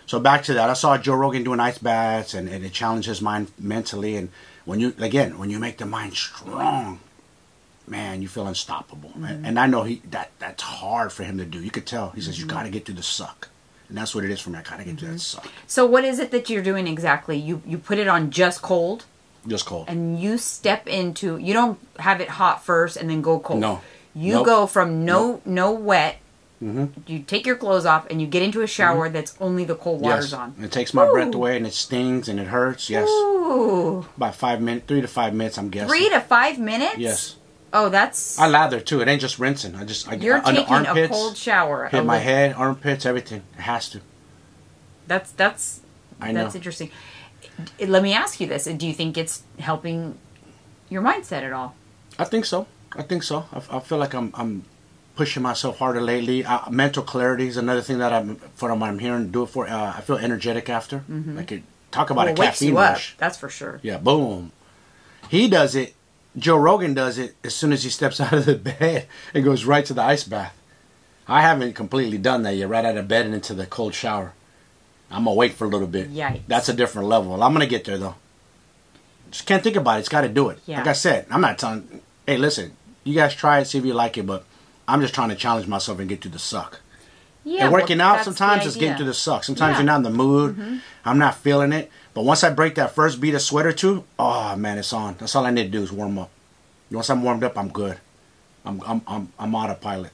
So back to that. I saw Joe Rogan doing ice baths, and it challenged his mind mentally. And when you make the mind strong, man, you feel unstoppable. Mm-hmm. And I know that's hard for him to do. You could tell. He says, you got to get through the suck. And that's what it is for me. I got to get through that suck. So what is it that you're doing exactly? You put it on just cold? Just cold. And you step into, you don't have it hot first and then go cold. No. You go from no wet. Mm-hmm. You take your clothes off and you get into a shower that's only the cold water's on. It takes my breath away and it stings and it hurts. Yes. Ooh. About 5 minutes, 3 to 5 minutes, I'm guessing. 3 to 5 minutes? Yes. Oh, that's... I lather too. It ain't just rinsing. You're on the taking a armpits, cold shower. hit my head, armpits, everything. It has to. That's interesting. Let me ask you this. Do you think it's helping your mindset at all? I think so. I feel like I'm pushing myself harder lately. Mental clarity is another thing that I'm hearing. Do it for. I feel energetic after. Like talk about a caffeine rush. That's for sure. Yeah, boom. He does it. Joe Rogan does it as soon as he steps out of the bed and goes right to the ice bath. I haven't completely done that yet. Right out of bed and into the cold shower. I'm gonna wait for a little bit. Yikes. That's a different level. I'm gonna get there though. Just can't think about it. It's got to do it. Yeah. Like I said, I'm not telling. Hey, listen. You guys try it, see if you like it, but I'm just trying to challenge myself and get to the suck. Yeah, and working out sometimes is getting to the suck. Sometimes you're not in the mood. I'm not feeling it. But once I break that first beat of sweat or two, oh man, it's on. That's all I need to do is warm up. Once I'm warmed up, I'm good. I'm autopilot.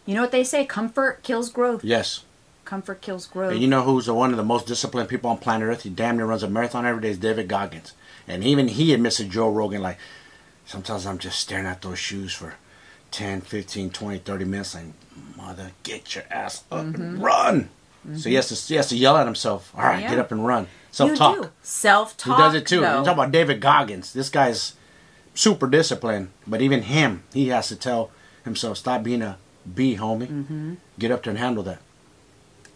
You know what they say? Comfort kills growth. Yes. Comfort kills growth. And you know who's one of the most disciplined people on planet Earth? He damn near runs a marathon every day. Is David Goggins. And even he admits to Joe Rogan, like, sometimes I'm just staring at those shoes for 10, 15, 20, 30 minutes. Like, mother, get your ass up and run. So he has to yell at himself. All right, get up and run. Self-talk. You do. Self-talk. He does it too. Though. You talk about David Goggins. This guy's super disciplined. But even him, he has to tell himself, stop being a bee, homie. Get up there and handle that.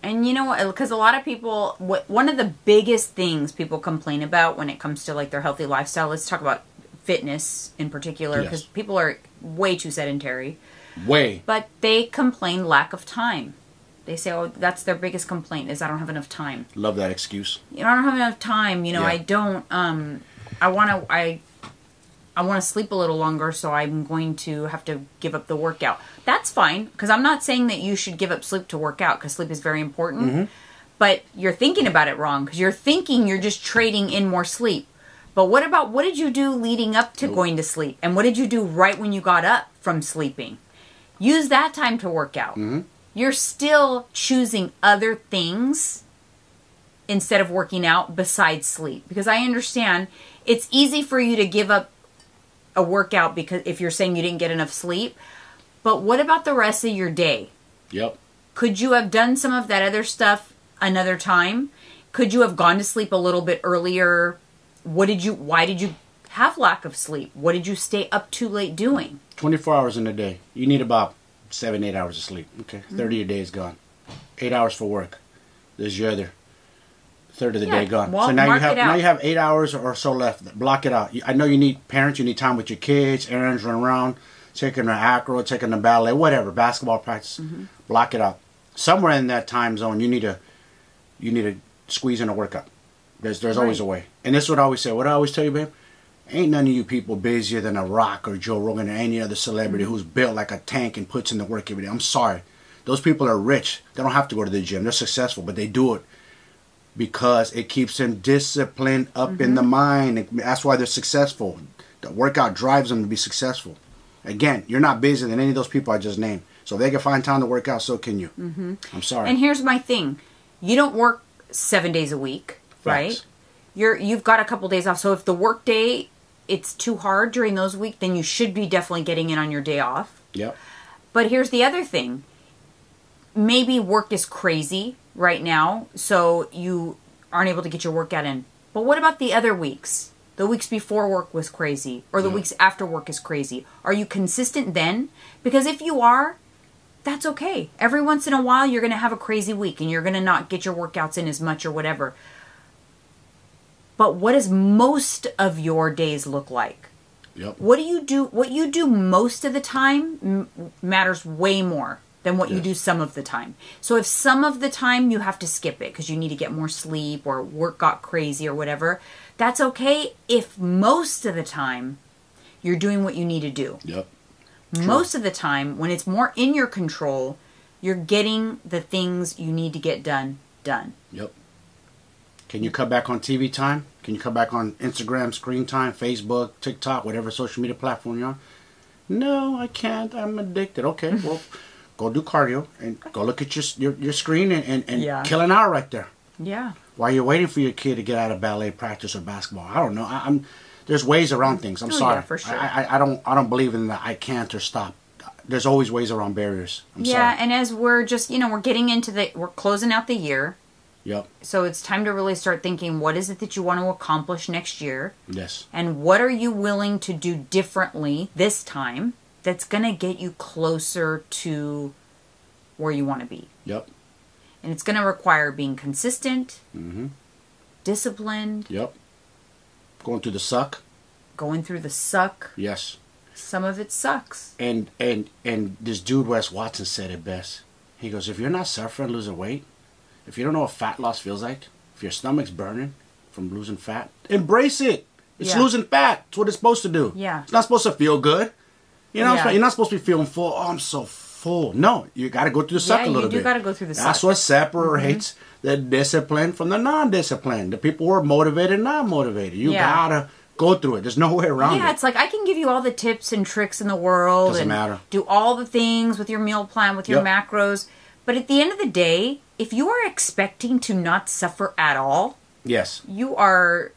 And you know what? Because a lot of people, one of the biggest things people complain about when it comes to like their healthy lifestyle, let's talk about fitness in particular, because people are way too sedentary. Way. But they complain lack of time. They say, oh, that's their biggest complaint is I don't have enough time. Love that excuse. You know, I don't have enough time. You know, I don't, I want to sleep a little longer, so I'm going to have to give up the workout. That's fine, because I'm not saying that you should give up sleep to work out, because sleep is very important. But you're thinking about it wrong, because you're thinking you're just trading in more sleep. But what did you do leading up to going to sleep? And what did you do right when you got up from sleeping? Use that time to work out. You're still choosing other things instead of working out besides sleep. Because I understand it's easy for you to give up a workout because if you're saying you didn't get enough sleep. But what about the rest of your day? Yep. Could you have done some of that other stuff another time? Could you have gone to sleep a little bit earlier? Why did you have lack of sleep? What did you stay up too late doing? 24 hours in a day. You need about 7, 8 hours of sleep. Okay. 30 of your day is gone. 8 hours for work. There's your other third of the day gone. Well, so now you have 8 hours or so left. Block it out. I know you need parents, you need time with your kids, errands, run around, taking the acro, taking the ballet, whatever, basketball practice. Block it out. Somewhere in that time zone you need to squeeze in a workout. There's always a way. And this is what I always say. What I always tell you, babe, ain't none of you people busier than a Rock or Joe Rogan or any other celebrity who's built like a tank and puts in the work every day. I'm sorry. Those people are rich. They don't have to go to the gym. They're successful, but they do it because it keeps them disciplined up in the mind. That's why they're successful. The workout drives them to be successful. Again, you're not busier than any of those people I just named. So if they can find time to work out, so can you. I'm sorry. And here's my thing. You don't work 7 days a week, right? You've got a couple days off. So if the work day, it's too hard during those weeks, then you should be definitely getting in on your day off. Yep. But here's the other thing. Maybe work is crazy right now, so you aren't able to get your workout in. But what about the other weeks? The weeks before work was crazy, or the weeks after work is crazy. Are you consistent then? Because if you are, that's okay. Every once in a while, you're going to have a crazy week, and you're going to not get your workouts in as much or whatever. But what does most of your days look like? Yep. What you do most of the time matters way more than what you do some of the time. So if some of the time you have to skip it because you need to get more sleep or work got crazy or whatever, that's okay if most of the time you're doing what you need to do. Yep. Most of the time, when it's more in your control, you're getting the things you need to get done. Yep. Can you cut back on TV time? Can you cut back on Instagram screen time, Facebook, TikTok, whatever social media platform you're on? No, I can't. I'm addicted. Okay, well, go do cardio and go look at your screen and kill an hour right there. Yeah. While you're waiting for your kid to get out of ballet practice or basketball. I don't know. There's ways around things. I'm sorry. Yeah, for sure. I don't believe in the I can't or stop. There's always ways around barriers. I'm sorry. Yeah, and as we're just, we're getting into we're closing out the year. Yep. So it's time to really start thinking, what is it that you want to accomplish next year? Yes. And what are you willing to do differently this time that's going to get you closer to where you want to be? Yep. And it's going to require being consistent, disciplined. Yep. Going through the suck. Going through the suck. Yes. Some of it sucks. And this dude, Wes Watson, said it best. He goes, if you're not suffering losing weight, if you don't know what fat loss feels like, if your stomach's burning from losing fat, embrace it. It's losing fat. It's what it's supposed to do. Yeah. It's not supposed to feel good. You're not supposed to be feeling full. Oh, I'm so full. No, you got to go through the suck a little bit. You do got to go through the suck. That's what separates the discipline from the non-disciplined. The people who are motivated and not motivated. You got to go through it. There's no way around it. Yeah, it's like I can give you all the tips and tricks in the world. Doesn't matter. Do all the things with your meal plan, with your macros. But at the end of the day, if you are expecting to not suffer at all, yes, you are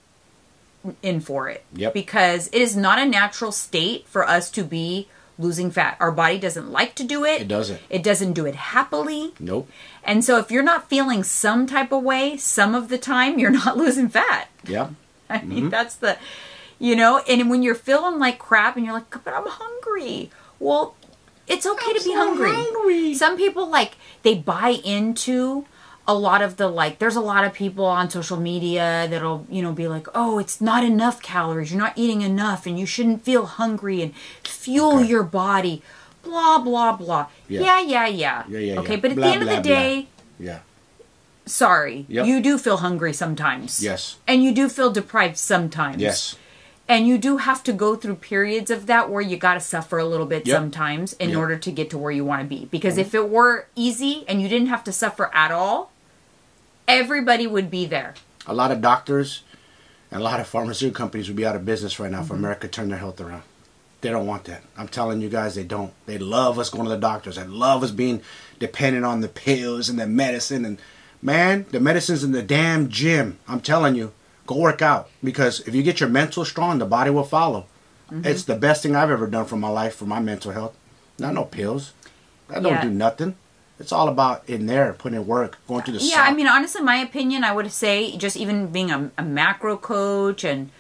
in for it. Yep. Because it is not a natural state for us to be losing fat. Our body doesn't like to do it. It doesn't. It doesn't do it happily. Nope. And so if you're not feeling some type of way, some of the time, you're not losing fat. Yeah. I mean, that's the, and when you're feeling like crap and you're like, but I'm hungry. Well, it's okay to be hungry. Some people, they buy into a lot of there's a lot of people on social media that'll, be like, oh, it's not enough calories. You're not eating enough and you shouldn't feel hungry and fuel your body. Blah, blah, blah. Yeah. Okay, but at the end of the day, sorry, you do feel hungry sometimes. Yes. And you do feel deprived sometimes. Yes. And you do have to go through periods of that where you got to suffer a little bit sometimes in order to get to where you want to be. Because if it were easy and you didn't have to suffer at all, everybody would be there. A lot of doctors and a lot of pharmaceutical companies would be out of business right now if America turned their health around. They don't want that. I'm telling you guys, they don't. They love us going to the doctors. They love us being dependent on the pills and the medicine. And, man, the medicine's in the damn gym. I'm telling you. Go work out, because if you get your mental strong, the body will follow. It's the best thing I've ever done for my life, for my mental health. Not no pills. That don't do nothing. It's all about in there, putting in work, going through the Yeah, I mean, honestly, my opinion, I would say, just even being a macro coach and,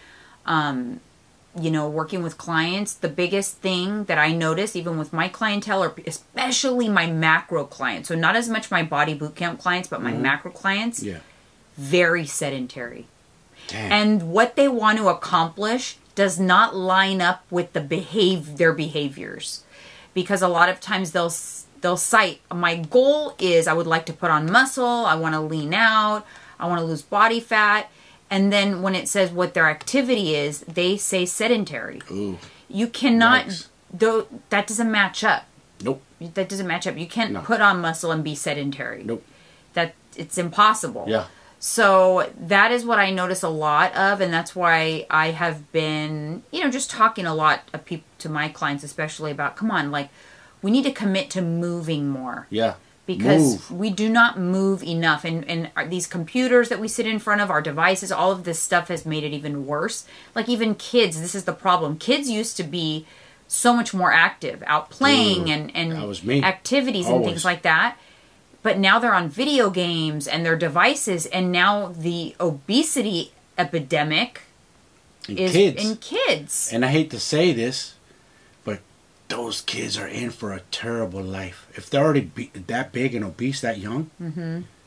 working with clients, the biggest thing that I notice, even with my clientele, or especially my macro clients, so not as much my body bootcamp clients, but my macro clients, very sedentary. Damn. And what they want to accomplish does not line up with their behaviors, because a lot of times they'll cite, my goal is I would like to put on muscle, I want to lean out, I want to lose body fat, and then when it says what their activity is, they say sedentary. Ooh. You cannot, though, that doesn't match up. Nope. That doesn't match up. You can't put on muscle and be sedentary. Nope. It's impossible. Yeah. So that is what I notice a lot of, and that's why I have been, just talking a lot to my clients, especially about, come on, we need to commit to moving more. Yeah. Because we do not move enough, and these computers that we sit in front of, our devices, all of this stuff has made it even worse. Like even kids, this is the problem. Kids used to be so much more active, out playing and activities and things like that. But now they're on video games and their devices, and now the obesity epidemic is in kids. And I hate to say this, but those kids are in for a terrible life. If they're already that big and obese that young,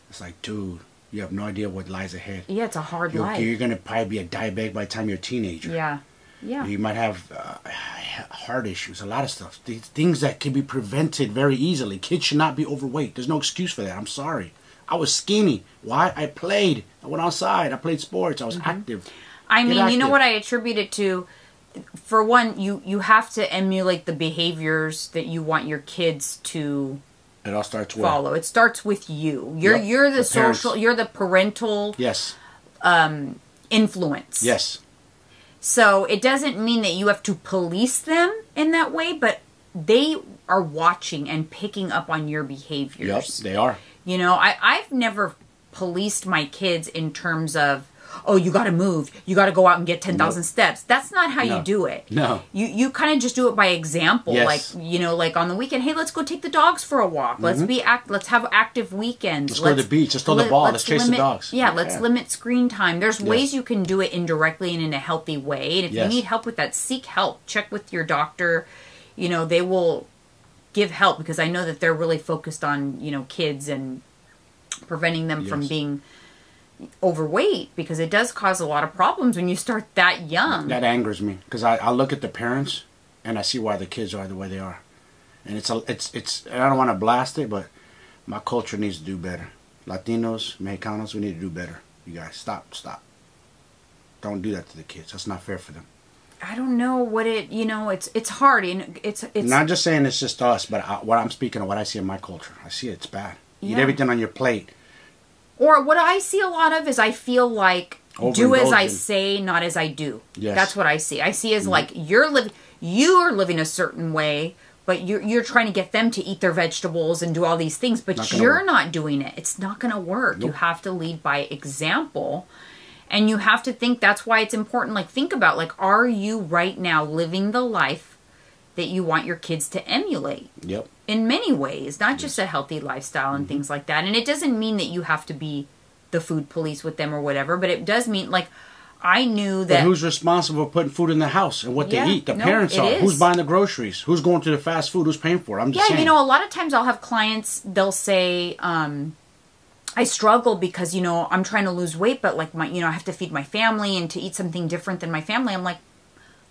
it's like, dude, you have no idea what lies ahead. Yeah, it's a hard life. You're going to probably be a diabetic by the time you're a teenager. Yeah. You might have heart issues, a lot of stuff. Things that can be prevented very easily. Kids should not be overweight. There's no excuse for that. I'm sorry. I was skinny. Why? I played. I went outside. I played sports. I was active. I mean, you know what I attribute it to? For one, you have to emulate the behaviors that you want your kids to It all starts with follow. It starts with you. You're the social. You're the parental. Yes. influence. Yes. So it doesn't mean that you have to police them in that way, but they are watching and picking up on your behaviors. Yep, they are. You know, I've never policed my kids in terms of, oh, you got to move. You got to go out and get 10,000 steps. That's not how you do it. No. You kind of just do it by example. Yes. Like, you know, like on the weekend, hey, let's go take the dogs for a walk. Let's let's have active weekends. Let's go to the beach. Let's throw the ball. Let's chase the dogs. Yeah, let's limit screen time. There's ways you can do it indirectly and in a healthy way. And if you need help with that, seek help. Check with your doctor. You know, they will give help, because I know that they're really focused on, you know, kids and preventing them from being overweight, because it does cause a lot of problems when you start that young. That angers me, because I look at the parents and I see why the kids are the way they are, and it's and I don't want to blast it, but my culture needs to do better. Latinos, Mexicanos, we need to do better. You guys, stop. Don't do that to the kids. That's not fair for them. I don't know what it, you know, it's hard, and it's not just saying it's just us, but what I'm speaking of, what I see in my culture, I see it's bad. Eat everything on your plate. Or what I see a lot of is, I feel like, do as I say, not as I do. Yes. That's what I see. I see as like you are living a certain way, but you're trying to get them to eat their vegetables and do all these things, but you're not doing it. It's not going to work. Nope. You have to lead by example. And you have to think, that's why it's important. Like, think about, like, are you right now living the life that you want your kids to emulate? Yep. In many ways, not just a healthy lifestyle and things like that. And it doesn't mean that you have to be the food police with them or whatever, but it does mean, like, I knew that... But who's responsible for putting food in the house and what they eat? The parents are. Who's buying the groceries? Who's going to the fast food? Who's paying for it? I'm just saying. You know, a lot of times I'll have clients, they'll say... I struggle because, you know, I'm trying to lose weight, but like I have to feed my family and to eat something different than my family. I'm like,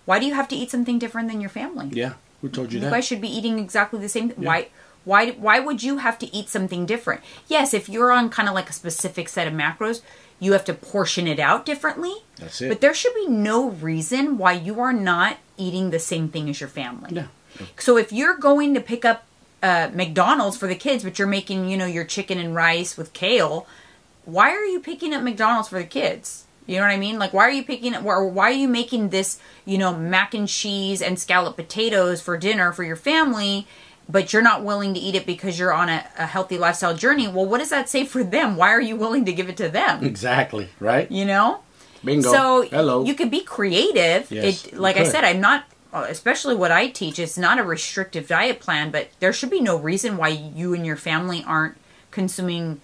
why do you have to eat something different than your family? Yeah. Who told you that? You guys should be eating exactly the same. Yeah. Why would you have to eat something different? Yes, if you're on kind of like a specific set of macros, you have to portion it out differently. That's it. But there should be no reason why you are not eating the same thing as your family. Yeah. So if you're going to pick up McDonald's for the kids, but you're making, you know, your chicken and rice with kale, why are you picking up McDonald's for the kids? You know what I mean? Like, why are you picking it, or why are you making this, you know, mac and cheese and scalloped potatoes for dinner for your family, but you're not willing to eat it because you're on a healthy lifestyle journey? Well, what does that say for them? Why are you willing to give it to them? Exactly, right? You know? Bingo. So, hello. You could be creative. Yes, like I said, I'm not... Especially what I teach, it's not a restrictive diet plan, but there should be no reason why you and your family aren't consuming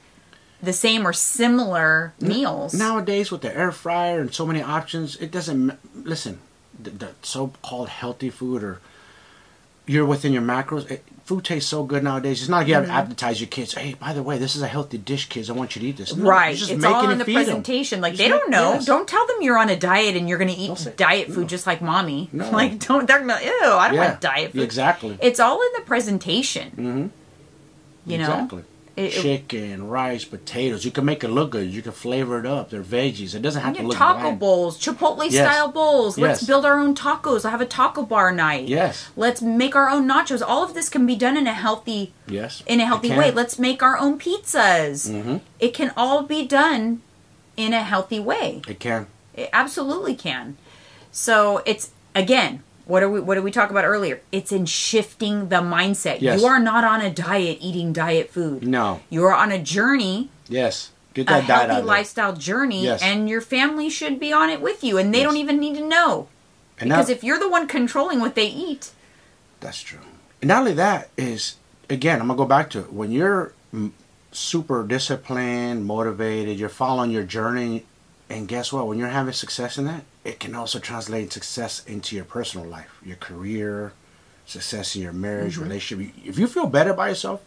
the same or similar meals. Nowadays, with the air fryer and so many options, it doesn't... Listen, the so-called healthy food, or you're within your macros, food tastes so good nowadays. It's not like you have to advertise your kids, hey, by the way, this is a healthy dish, kids. I want you to eat this. No, right. It's all in the presentation. Like, they don't know. Yes. Don't tell them you're on a diet and you're going to eat diet food just like mommy. No. Like, they're going to, ew, I don't want diet food. Exactly. It's all in the presentation. Mm-hmm. You know? Exactly. Chicken, rice, potatoes. You can make it look good. You can flavor it up. They're veggies. It doesn't have to look taco bland. bowls, Chipotle-style bowls. Let's build our own tacos. I'll have a taco bar night. Yes. Let's make our own nachos. All of this can be done in a healthy way. Let's make our own pizzas. Mm-hmm. It can all be done in a healthy way. It can. It absolutely can. So it's, again... What did we talk about earlier? It's in shifting the mindset. Yes. You are not on a diet eating diet food. No. You are on a journey. Yes. Get that diet out. A healthy lifestyle journey. Yes. And your family should be on it with you. And they don't even need to know. And because if you're the one controlling what they eat. That's true. And not only that is, again, I'm going to go back to it. When you're super disciplined, motivated, you're following your journey. And guess what? When you're having success in that, it can also translate success into your personal life, your career, success in your marriage, relationship. If you feel better by yourself,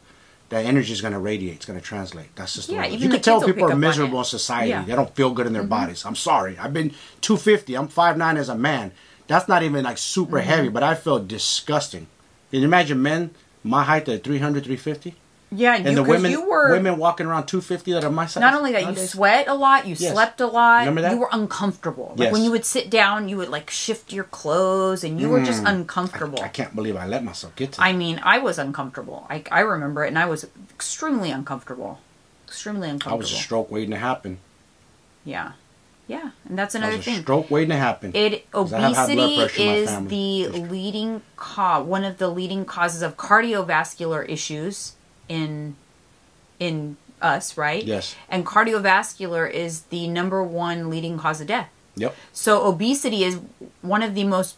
that energy is going to radiate. It's going to translate. That's just the way. You can tell people are miserable in society. Yeah. They don't feel good in their bodies. I'm sorry. I've been 250. I'm 5'9" as a man. That's not even like super heavy, but I feel disgusting. Can you imagine men my height at 300, 350? Yeah, and the women walking around 250 that are my size. Not only that, you sweat a lot, you slept a lot. Remember that? You were uncomfortable. Like when you would sit down, you would like shift your clothes, and you were just uncomfortable. I can't believe I let myself get to that. I mean, I was uncomfortable. I remember it, and I was extremely uncomfortable. Extremely uncomfortable. I was a stroke waiting to happen. Yeah. Yeah, and that's another thing. Stroke waiting to happen. Obesity is the leading one of the leading causes of cardiovascular issues in us, right? Yes. And cardiovascular is the #1 leading cause of death. Yep. So obesity is one of the most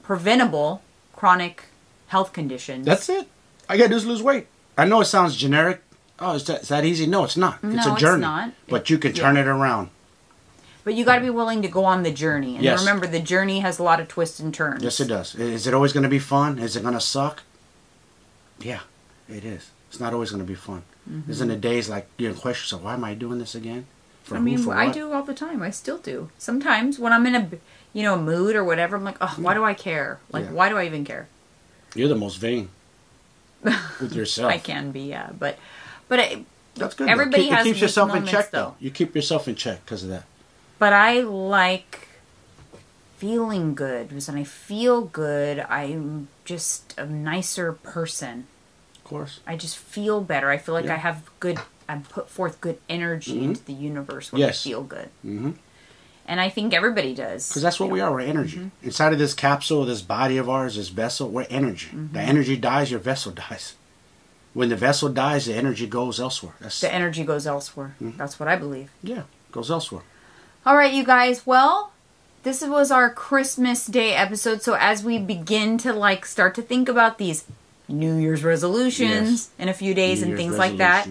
preventable chronic health conditions. That's it. I gotta do is lose weight. I know it sounds generic. Oh, is that easy? No, it's not. It's a journey. It's not. But you can turn it around. But you got to be willing to go on the journey. And yes. remember, the journey has a lot of twists and turns. Yes, it does. Is it always going to be fun? Is it going to suck? Yeah, it is. It's not always going to be fun. Mm-hmm. Isn't it days like you question yourself, why am I doing this again? I do all the time. I still do. Sometimes when I'm in a mood or whatever, I'm like, oh, why do I care? Like, why do I even care? You're the most vain with yourself. I can be, yeah. But that's good. Everybody has it keeps yourself in check, though. You keep yourself in check because of that. But I like feeling good. Because when I feel good, I'm just a nicer person. Of course. I just feel better. I feel like I put forth good energy into the universe when I feel good. Mm-hmm. And I think everybody does. Because that's what we are. We're energy. Mm-hmm. Inside of this capsule, this body of ours, this vessel, we're energy. Mm-hmm. The energy dies, your vessel dies. When the vessel dies, the energy goes elsewhere. The energy goes elsewhere. Mm-hmm. That's what I believe. Yeah, goes elsewhere. All right, you guys. Well, this was our Christmas Day episode. So as we begin to start to think about these New Year's resolutions in a few days and things like that,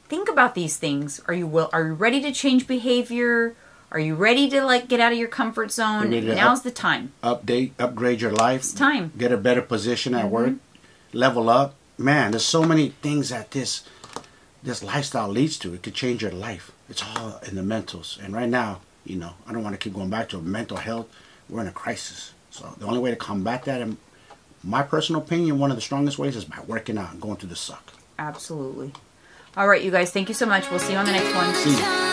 think about these things. Are you ready to change behavior? Are you ready to get out of your comfort zone? Now's the time. Upgrade your life. It's time. Get a better position at work. Level up. Man, there's so many things that this lifestyle leads to. It could change your life. It's all in the mentals. And right now, I don't want to keep going back to mental health. We're in a crisis. So the only way to combat that, in my personal opinion, one of the strongest ways is by working out and going through the suck. Absolutely. All right, you guys. Thank you so much. We'll see you on the next one. See you.